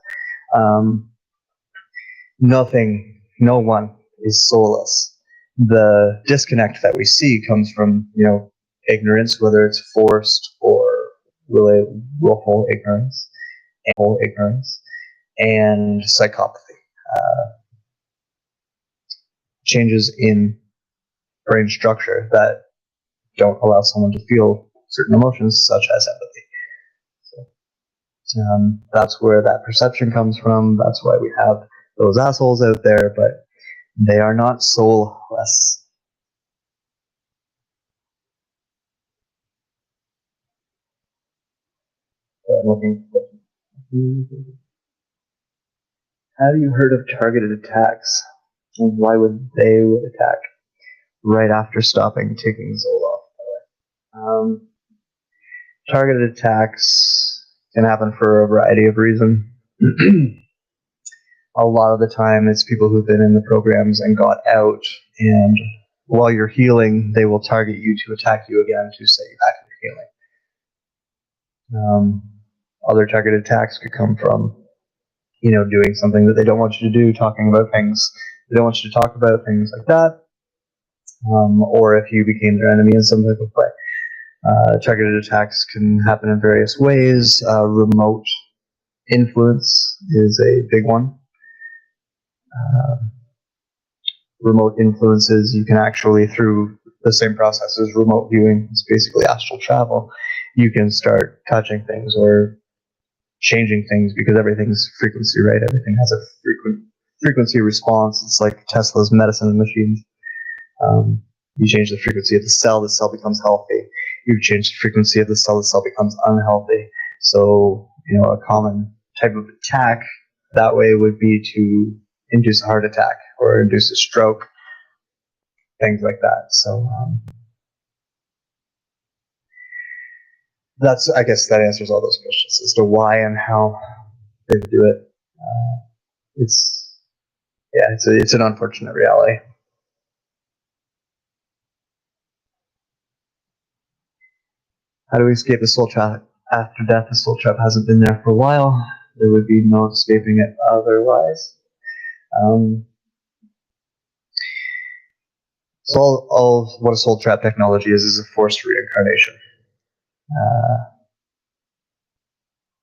No one is soulless. The disconnect that we see comes from, ignorance, whether it's forced or really willful ignorance, and psychopathy. Changes in brain structure that don't allow someone to feel certain emotions, such as empathy. That's where that perception comes from. That's why we have those assholes out there, but they are not soulless. I'm looking. Have you heard of targeted attacks? And why would they attack right after stopping taking Zoloft? Targeted attacks can happen for a variety of reasons. A lot of the time, it's people who've been in the programs and got out, and while you're healing, they will target you to attack you again to set you back in your healing. Other targeted attacks could come from, doing something that they don't want you to do, talking about things they don't want you to talk about, things like that. Or if you became their enemy in some type of way. Targeted attacks can happen in various ways. Remote influence is a big one. Remote influences, you can actually, through the same process as remote viewing, it's basically astral travel, you can start touching things or changing things because everything's frequency, right? Everything has a frequency response. It's like Tesla's medicine machines. You change the frequency of the cell becomes healthy. You change the frequency of the cell becomes unhealthy. So, a common type of attack that way would be to induce a heart attack or induce a stroke, things like that. So, I guess that answers all those questions as to why and how they do it. It's an unfortunate reality. How do we escape the soul trap after death? The soul trap hasn't been there for a while. There would be no escaping it otherwise. So all what a soul trap technology is a forced reincarnation.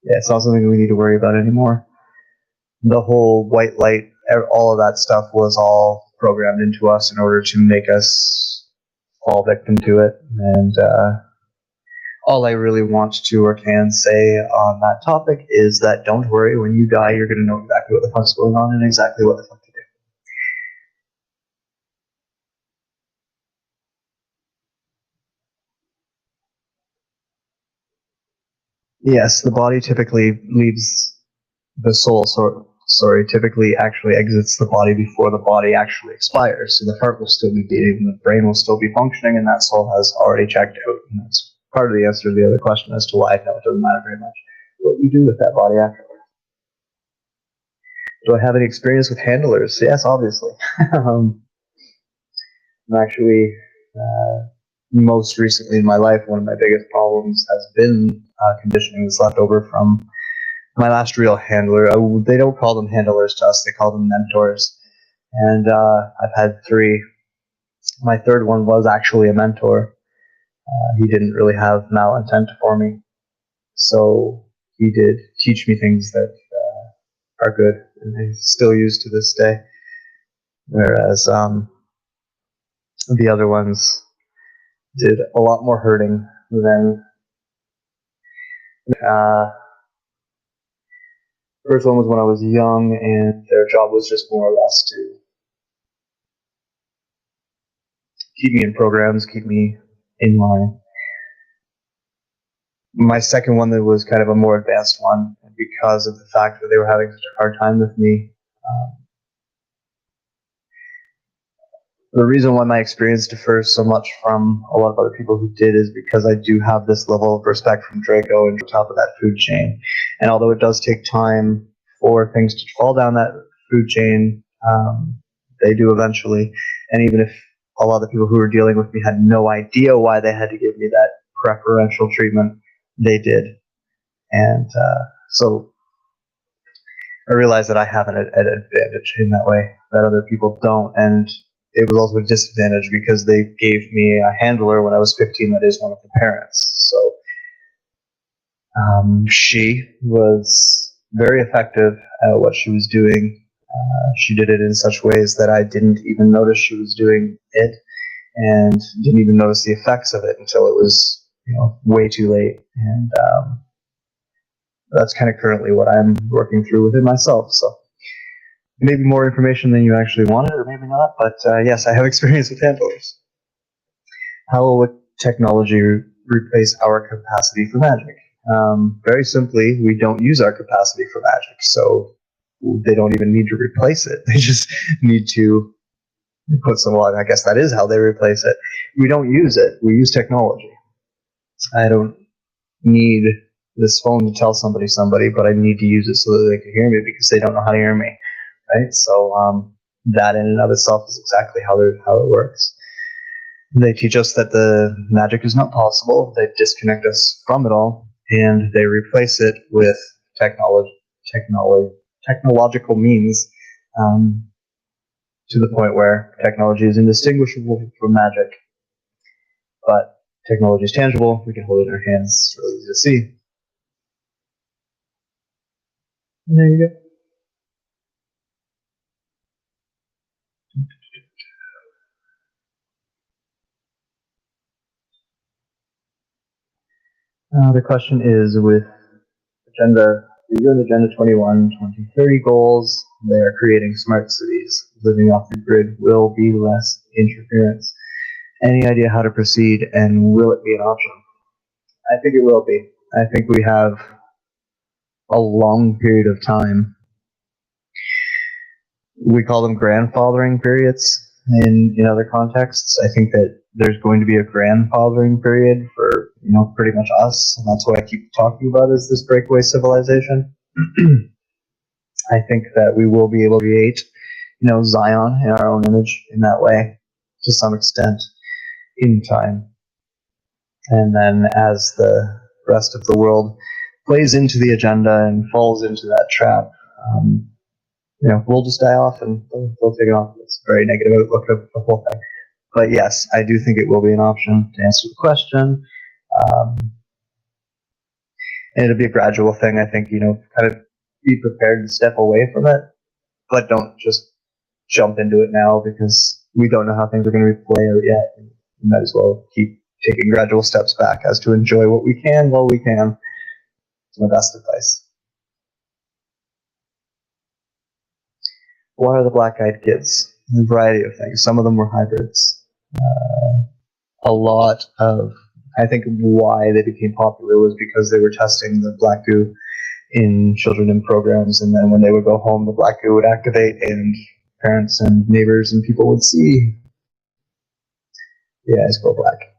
It's not something we need to worry about anymore. The whole white light, all of that stuff was all programmed into us in order to make us fall victim to it. And all I really want to or can say on that topic is that don't worry, when you die, you're going to know exactly what the fuck's going on and exactly what the fuck to do. Yes, the body typically leaves the soul, typically actually exits the body before the body actually expires. So the heart will still be beating, the brain will still be functioning, and that soul has already checked out. And that's part of the answer to the other question as to why no, it doesn't matter very much what you do with that body afterwards. Do I have any experience with handlers? Yes, obviously. I'm actually, most recently in my life, one of my biggest problems has been conditioning that's left over from my last real handler. They don't call them handlers to us, they call them mentors. And I've had 3. My third one was actually a mentor. He didn't really have malintent for me. So he did teach me things that are good and they still use to this day. Whereas the other ones did a lot more hurting than. First one was when I was young, and their job was just more or less to keep me in programs, keep me in line. My second one that was kind of a more advanced one, because of the fact that they were having such a hard time with me. The reason why my experience differs so much from a lot of other people who did is because I do have this level of respect from Draco and top of that food chain. And although it does take time for things to fall down that food chain, they do eventually. And even if a lot of the people who were dealing with me had no idea why they had to give me that preferential treatment, they did. And so I realized that I have an advantage in that way that other people don't. And it was also a disadvantage because they gave me a handler when I was 15 that is one of the parents. So she was very effective at what she was doing. She did it in such ways that I didn't even notice she was doing it and didn't even notice the effects of it until it was, way too late. And that's kind of currently what I'm working through within myself. So maybe more information than you actually wanted, or maybe not. But yes, I have experience with handlers. How will technology replace our capacity for magic? Very simply, we don't use our capacity for magic, so they don't even need to replace it. They just need to put some. Well, I guess that is how they replace it. We don't use it. We use technology. I don't need this phone to tell somebody, but I need to use it so that they can hear me because they don't know how to hear me. Right? So that in and of itself is exactly how it works. They teach us that the magic is not possible. They disconnect us from it all, and they replace it with technological means, to the point where technology is indistinguishable from magic. But technology is tangible. We can hold it in our hands. It's really easy to see. And there you go. The question is, with the UN Agenda 21, 2030 goals, they are creating smart cities. Living off the grid will be less interference. Any idea how to proceed, and will it be an option? I think it will be. I think we have a long period of time. We call them grandfathering periods in other contexts. I think that there's going to be a grandfathering period for pretty much us, and that's what I keep talking about is this breakaway civilization. I think that we will be able to create, Zion in our own image in that way to some extent in time. And then as the rest of the world plays into the agenda and falls into that trap, we'll just die off and they'll take it off. It's a very negative outlook of the whole thing. But yes, I do think it will be an option to answer the question. And it'll be a gradual thing, I think, kind of be prepared to step away from it, but don't just jump into it now because we don't know how things are going to play out yet. You might as well keep taking gradual steps back as to enjoy what we can while we can. It's my best advice. Why are the black-eyed kids? A variety of things. Some of them were hybrids. A lot of, I think, why they became popular was because they were testing the black goo in children in programs, and then when they would go home, the black goo would activate, and parents and neighbors and people would see the eyes go black.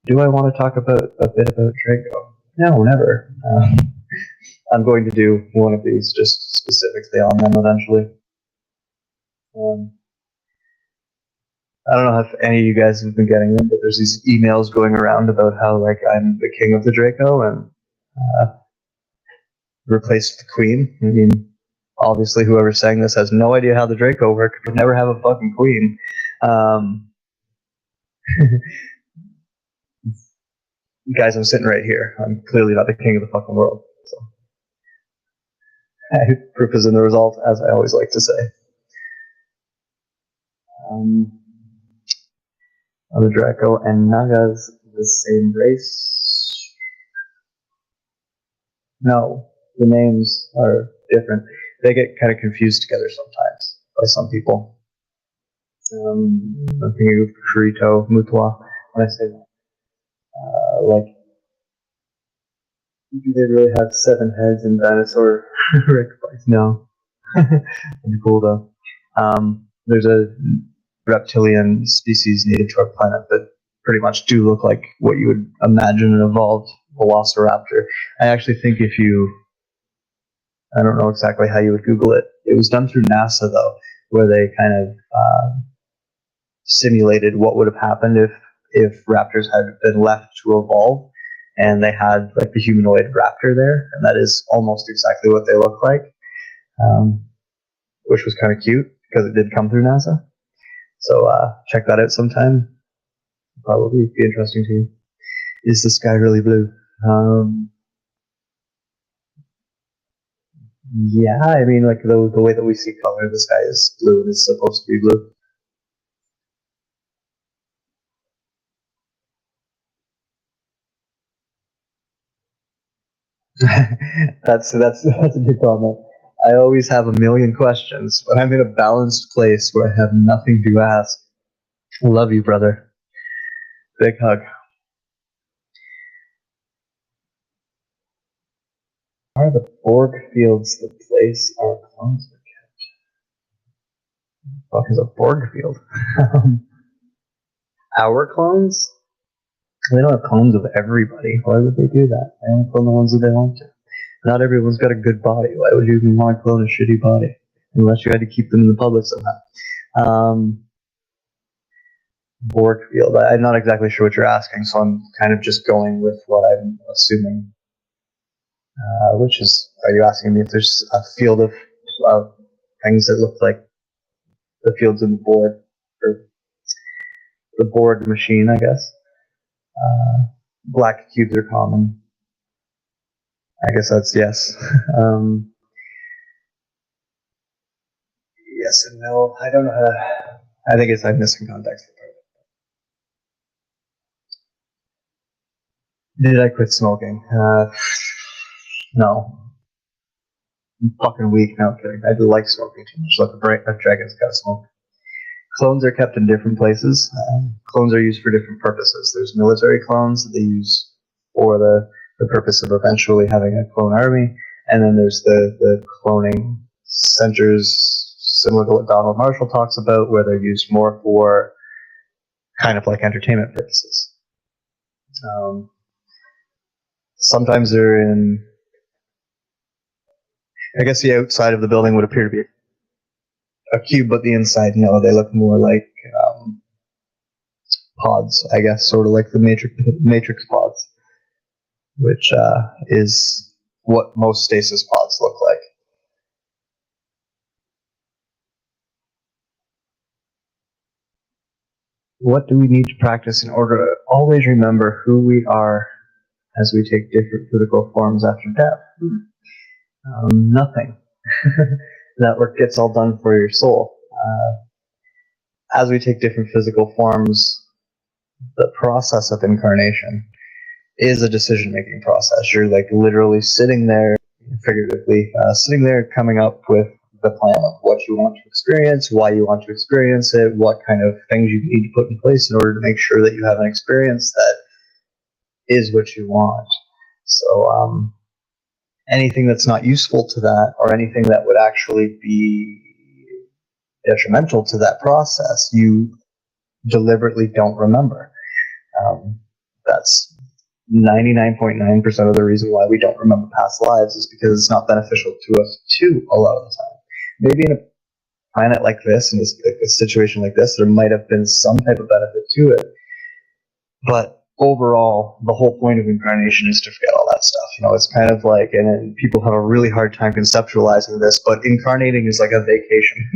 Do I want to talk a bit about Draco? No, never. I'm going to do one of these just specifically on them eventually. I don't know if any of you guys have been getting them, but there's these emails going around about how I'm the king of the Draco and replaced the queen. I mean, obviously whoever's saying this has no idea how the Draco works. Could never have a fucking queen. guys, I'm sitting right here. I'm clearly not the king of the fucking world. So. Proof is in the result, as I always like to say. Are the Draco and Nagas the same race? No, the names are different. They get kind of confused together sometimes by some people. I'm thinking of Kurito, Mutwa, when I say that. Like, do they really have 7 heads in dinosaur Rick? No. Cool though. There's a reptilian species native to our planet that pretty much do look like what you would imagine an evolved velociraptor. I actually think if you, I don't know exactly how you would Google it. It was done through NASA though, where they kind of simulated what would have happened if raptors had been left to evolve, and they had like the humanoid raptor there, and that is almost exactly what they look like, which was kind of cute because it did come through NASA. So check that out sometime. Probably be interesting to you. Is the sky really blue? Yeah, I mean, like the way that we see color, the sky is blue and it's supposed to be blue. that's a good comment. I always have a million questions, but I'm in a balanced place where I have nothing to ask. Love you, brother. Big hug. Are the Borg fields the place our clones are kept? What is a Borg field? Our clones? They don't have clones of everybody. Why would they do that? They only clone the ones that they want to. Not everyone's got a good body. Why would you even want to clone a shitty body? Unless you had to keep them in the public somehow. Borg field. I'm not exactly sure what you're asking, so I'm kind of just going with what I'm assuming. Which is, are you asking me if there's a field of things that look like the fields in the board, or the board machine, I guess? Black cubes are common. I guess that's yes. Yes and no. I don't know. I think I'm missing context. Did I quit smoking? No. I'm fucking weak. No, I'm kidding. I do like smoking too much. Like a dragon's got to smoke. Clones are kept in different places. Clones are used for different purposes. There's military clones that they use for the purpose of eventually having a clone army, and then there's the cloning centers similar to what Donald Marshall talks about, where they're used more for kind of like entertainment purposes. Sometimes they're in, I guess the outside of the building would appear to be a cube, but the inside, no, they look more like pods, I guess, sort of like the Matrix pods, which is what most stasis pods look like. What do we need to practice in order to always remember who we are as we take different physical forms after death? Nothing. That work gets all done for your soul. As we take different physical forms, the process of incarnation is a decision-making process. You're like literally sitting there, figuratively, sitting there coming up with the plan of what you want to experience, why you want to experience it, what kind of things you need to put in place in order to make sure that you have an experience that is what you want. So anything that's not useful to that, or anything that would actually be detrimental to that process, you deliberately don't remember. That's 99.9% of the reason why we don't remember past lives is because it's not beneficial to us too a lot of the time. Maybe in a planet like this, in a situation like this, there might have been some type of benefit to it. But overall, the whole point of incarnation is to forget all that stuff. You know, it's kind of like, and people have a really hard time conceptualizing this, but incarnating is like a vacation.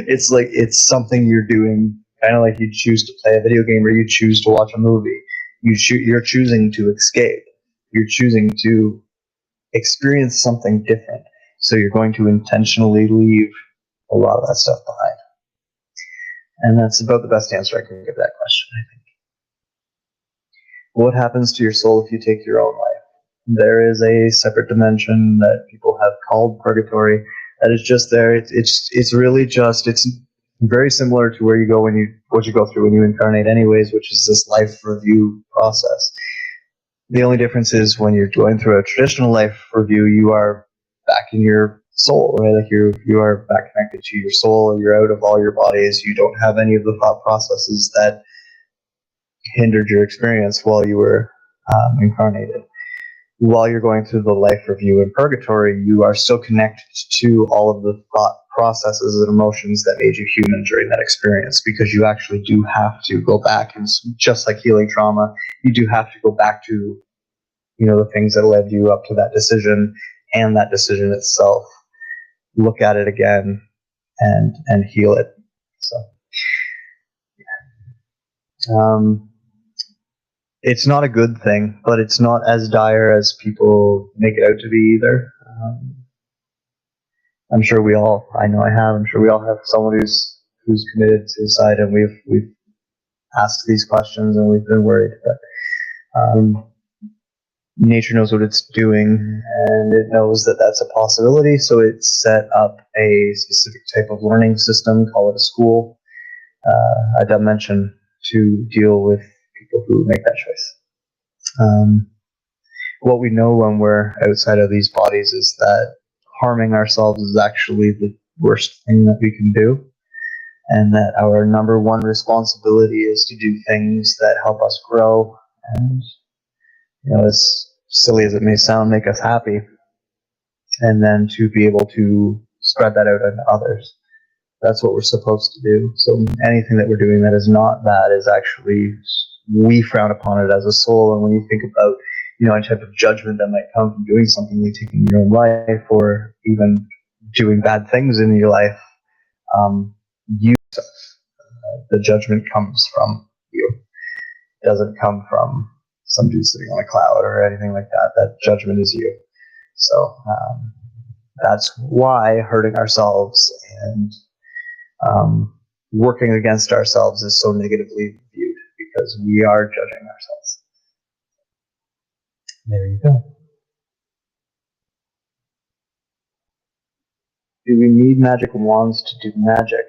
It's like, it's something you're doing, kind of like you choose to play a video game or you choose to watch a movie. You're choosing to escape. You're choosing to experience something different. So you're going to intentionally leave a lot of that stuff behind. And that's about the best answer I can give that question, I think. What happens to your soul if you take your own life? There is a separate dimension that people have called purgatory that is just there. It's really just, it's very similar to where you go what you go through when you incarnate anyways, which is this life review process. The only difference is when you're going through a traditional life review, you are back in your soul, right? Like you are back connected to your soul. You're out of all your bodies. You don't have any of the thought processes that hindered your experience while you were incarnated. While you're going through the life review in purgatory, you are still connected to all of the thought processes and emotions that made you human during that experience, because you actually do have to go back, and just like healing trauma, you do have to go back to, the things that led you up to that decision and that decision itself, look at it again and heal it. So it's not a good thing, but it's not as dire as people make it out to be either. I'm sure I'm sure we all have someone who's committed suicide, and we've asked these questions and we've been worried. But nature knows what it's doing, and it knows that that's a possibility. So it set up a specific type of learning system, call it a school, a dimension to deal with people who make that choice. What we know when we're outside of these bodies is that harming ourselves is actually the worst thing that we can do, and that our number one responsibility is to do things that help us grow and, as silly as it may sound, make us happy, and then to be able to spread that out on others. That's what we're supposed to do. So anything that we're doing that is not that is actually, we frown upon it as a soul. And when you think about, any type of judgment that might come from doing something like taking your own life, or even doing bad things in your life, the judgment comes from you. It doesn't come from some dude sitting on a cloud or anything like that. That judgment is you. So that's why hurting ourselves and working against ourselves is so negatively viewed, because we are judging ourselves. There you go. Do we need magic wands to do magic?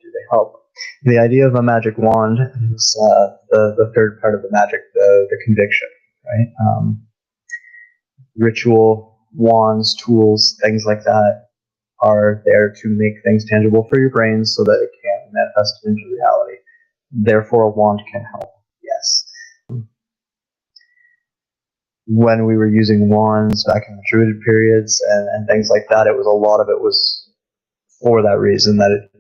Do they help? The idea of a magic wand is the third part of the magic, the conviction, right? Ritual, wands, tools, things like that are there to make things tangible for your brain so that it can manifest into reality. Therefore, a wand can help, yes. When we were using wands back in the Druid periods and things like that, a lot of it was for that reason, that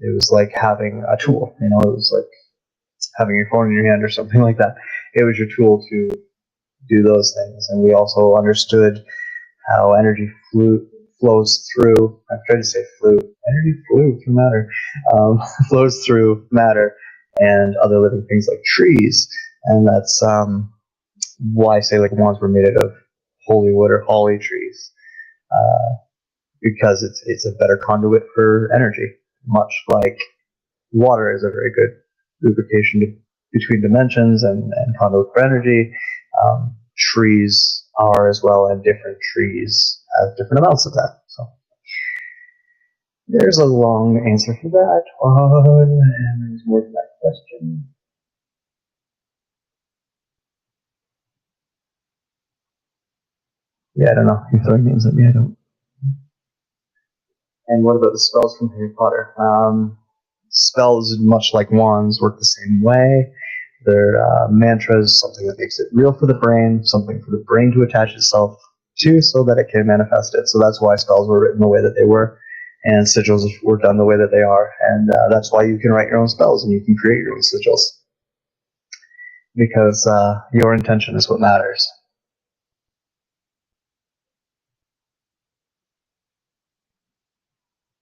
it was like having a tool. It was like having your phone in your hand or something like that. It was your tool to do those things. And we also understood how energy flows through. I'm trying to say flew. Energy flew through matter. Flows through matter and other living things like trees. And that's why, say, like wands were made out of holy wood or holly trees, because it's a better conduit for energy, much like water is a very good lubrication between dimensions and conduit for energy. Trees are as well, and different trees have different amounts of that. So there's a long answer for that one, and there's more to that question. Yeah, I don't know. You're throwing names at me. I don't. And what about the spells from Harry Potter? Spells, much like wands, work the same way. They're mantras, something that makes it real for the brain, something for the brain to attach itself to so that it can manifest it. So that's why spells were written the way that they were, and sigils were done the way that they are. And that's why you can write your own spells and you can create your own sigils, because your intention is what matters.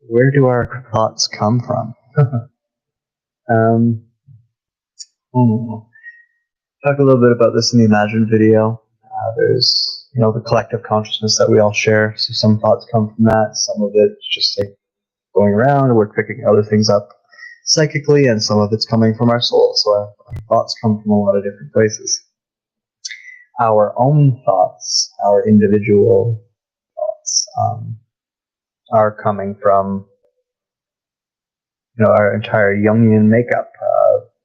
Where do our thoughts come from? talk a little bit about this in the Imagine video. There's, the collective consciousness that we all share. So some thoughts come from that. Some of it's just like going around, and we're picking other things up psychically, and some of it's coming from our soul. So our thoughts come from a lot of different places. Our own thoughts, our individual thoughts, are coming from our entire Jungian makeup,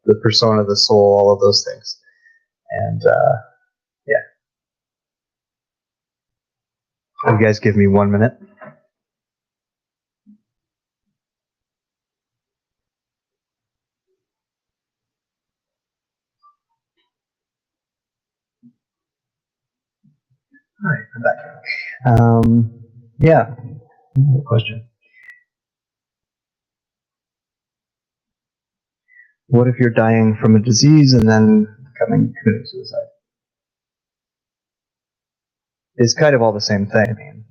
the persona, the soul, all of those things. And yeah. You guys give me 1 minute. All right, I'm back. Yeah, good question. What if you're dying from a disease and then committing suicide? It's kind of all the same thing.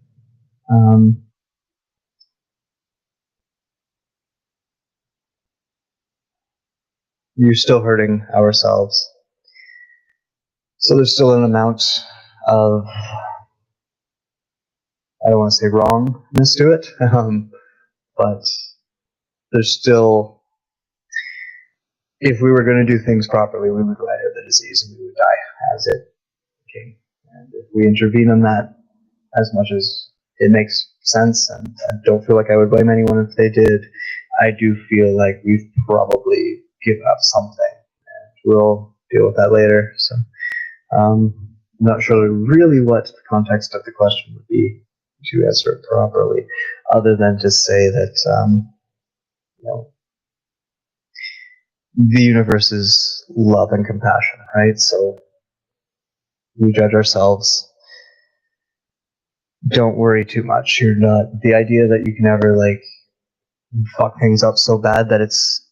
You're still hurting ourselves. So there's still an amount of, I don't want to say wrongness to it, but there's still, if we were going to do things properly, we would die of the disease and we would die as it came. And if we intervene on that as much as it makes sense, and I don't feel like I would blame anyone if they did, I do feel like we've probably given up something. And we'll deal with that later. So I'm not sure really what the context of the question would be to answer it properly, other than to say that the universe is love and compassion, right? So we judge ourselves. Don't worry too much. You're not, the idea that you can ever fuck things up so bad that it's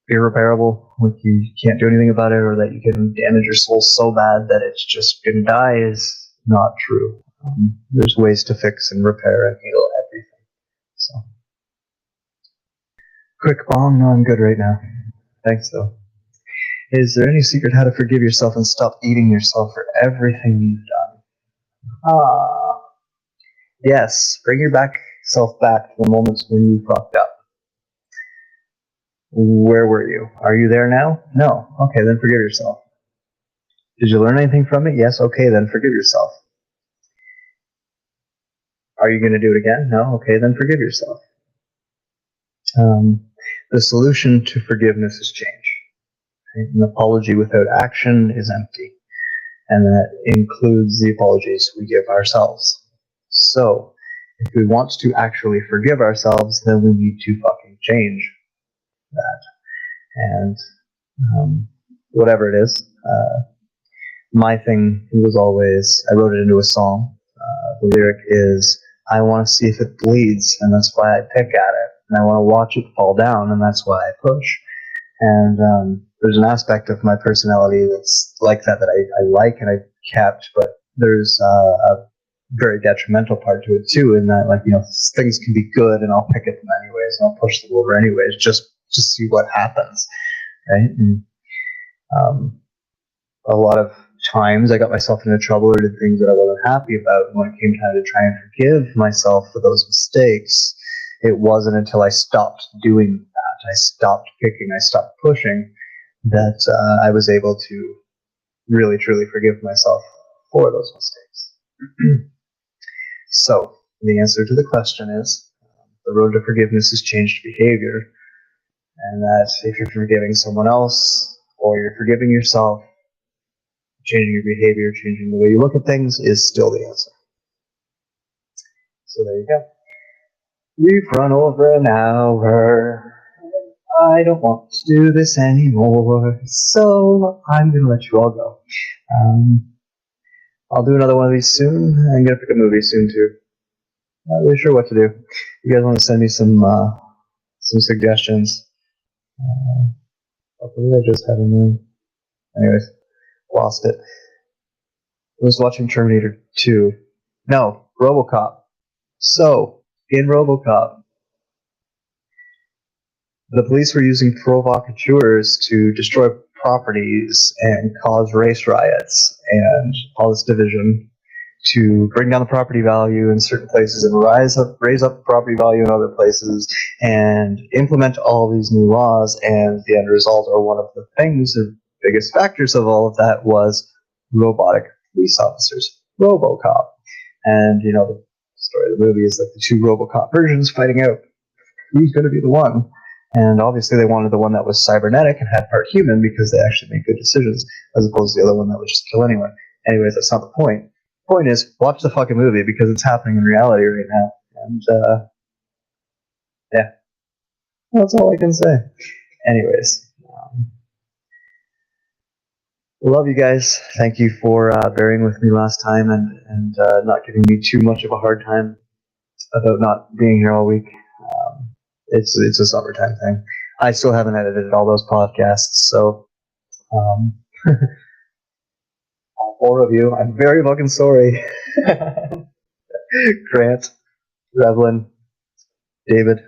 irreparable, like you can't do anything about it, or that you can damage your soul so bad that it's just gonna die, is not true. There's ways to fix and repair and heal everything. So, quick bomb. No, I'm good right now. Thanks though. Is there any secret how to forgive yourself and stop eating yourself for everything you've done? Yes. Bring your self back to the moments when you fucked up. Where were you? Are you there now? No. Okay, then forgive yourself. Did you learn anything from it? Yes. Okay, then forgive yourself. Are you going to do it again? No. Okay, then forgive yourself. The solution to forgiveness is change. An apology without action is empty. And that includes the apologies we give ourselves. So, if we want to actually forgive ourselves, then we need to fucking change that. And whatever it is, my thing was always, I wrote it into a song. The lyric is, I want to see if it bleeds, and that's why I pick at it. And I want to watch it fall down, and that's why I push. And there's an aspect of my personality that's like that I like and I kept, but there's a very detrimental part to it too, in that things can be good and I'll pick at them anyways and I'll push them over anyways just to see what happens, right? And a lot of times I got myself into trouble or did things that I wasn't happy about, and when it came time to try and forgive myself for those mistakes, it wasn't until I stopped doing that, I stopped picking, I stopped pushing, that I was able to really, truly forgive myself for those mistakes. So, the answer to the question is, the road to forgiveness is changed behavior, and that if you're forgiving someone else, or you're forgiving yourself, changing your behavior, changing the way you look at things is still the answer. So there you go. We've run over an hour. I don't want to do this anymore, so I'm going to let you all go. I'll do another one of these soon. I'm going to pick a movie soon, too. Not really sure what to do. You guys want to send me some suggestions? What did I just have in there? Anyways, lost it. I was watching Terminator 2. No, RoboCop. So, in RoboCop, the police were using provocateurs to destroy properties and cause race riots and all this division to bring down the property value in certain places and raise up the property value in other places and implement all these new laws. And the end result, or one of the things, the biggest factors of all of that, was robotic police officers, RoboCop. And, the story of the movie is like the two RoboCop versions fighting out who's going to be the one. And obviously they wanted the one that was cybernetic and had part human because they actually made good decisions, as opposed to the other one that would just kill anyone. Anyways, that's not the point. The point is, watch the fucking movie because it's happening in reality right now. And, yeah. That's all I can say. Anyways. Love you guys. Thank you for bearing with me last time and not giving me too much of a hard time about not being here all week. It's a summertime thing. I still haven't edited all those podcasts, so all 4 of you, I'm very fucking sorry. Grant, Revlin, David,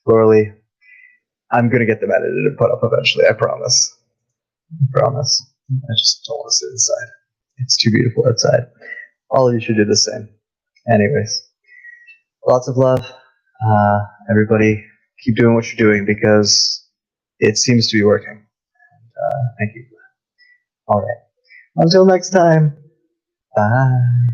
Lorley. I'm gonna get them edited and put up eventually. I promise. I promise. I just don't want to sit inside. It's too beautiful outside. All of you should do the same. Anyways, lots of love. Everybody, keep doing what you're doing because it seems to be working. Thank you. All right. Until next time. Bye.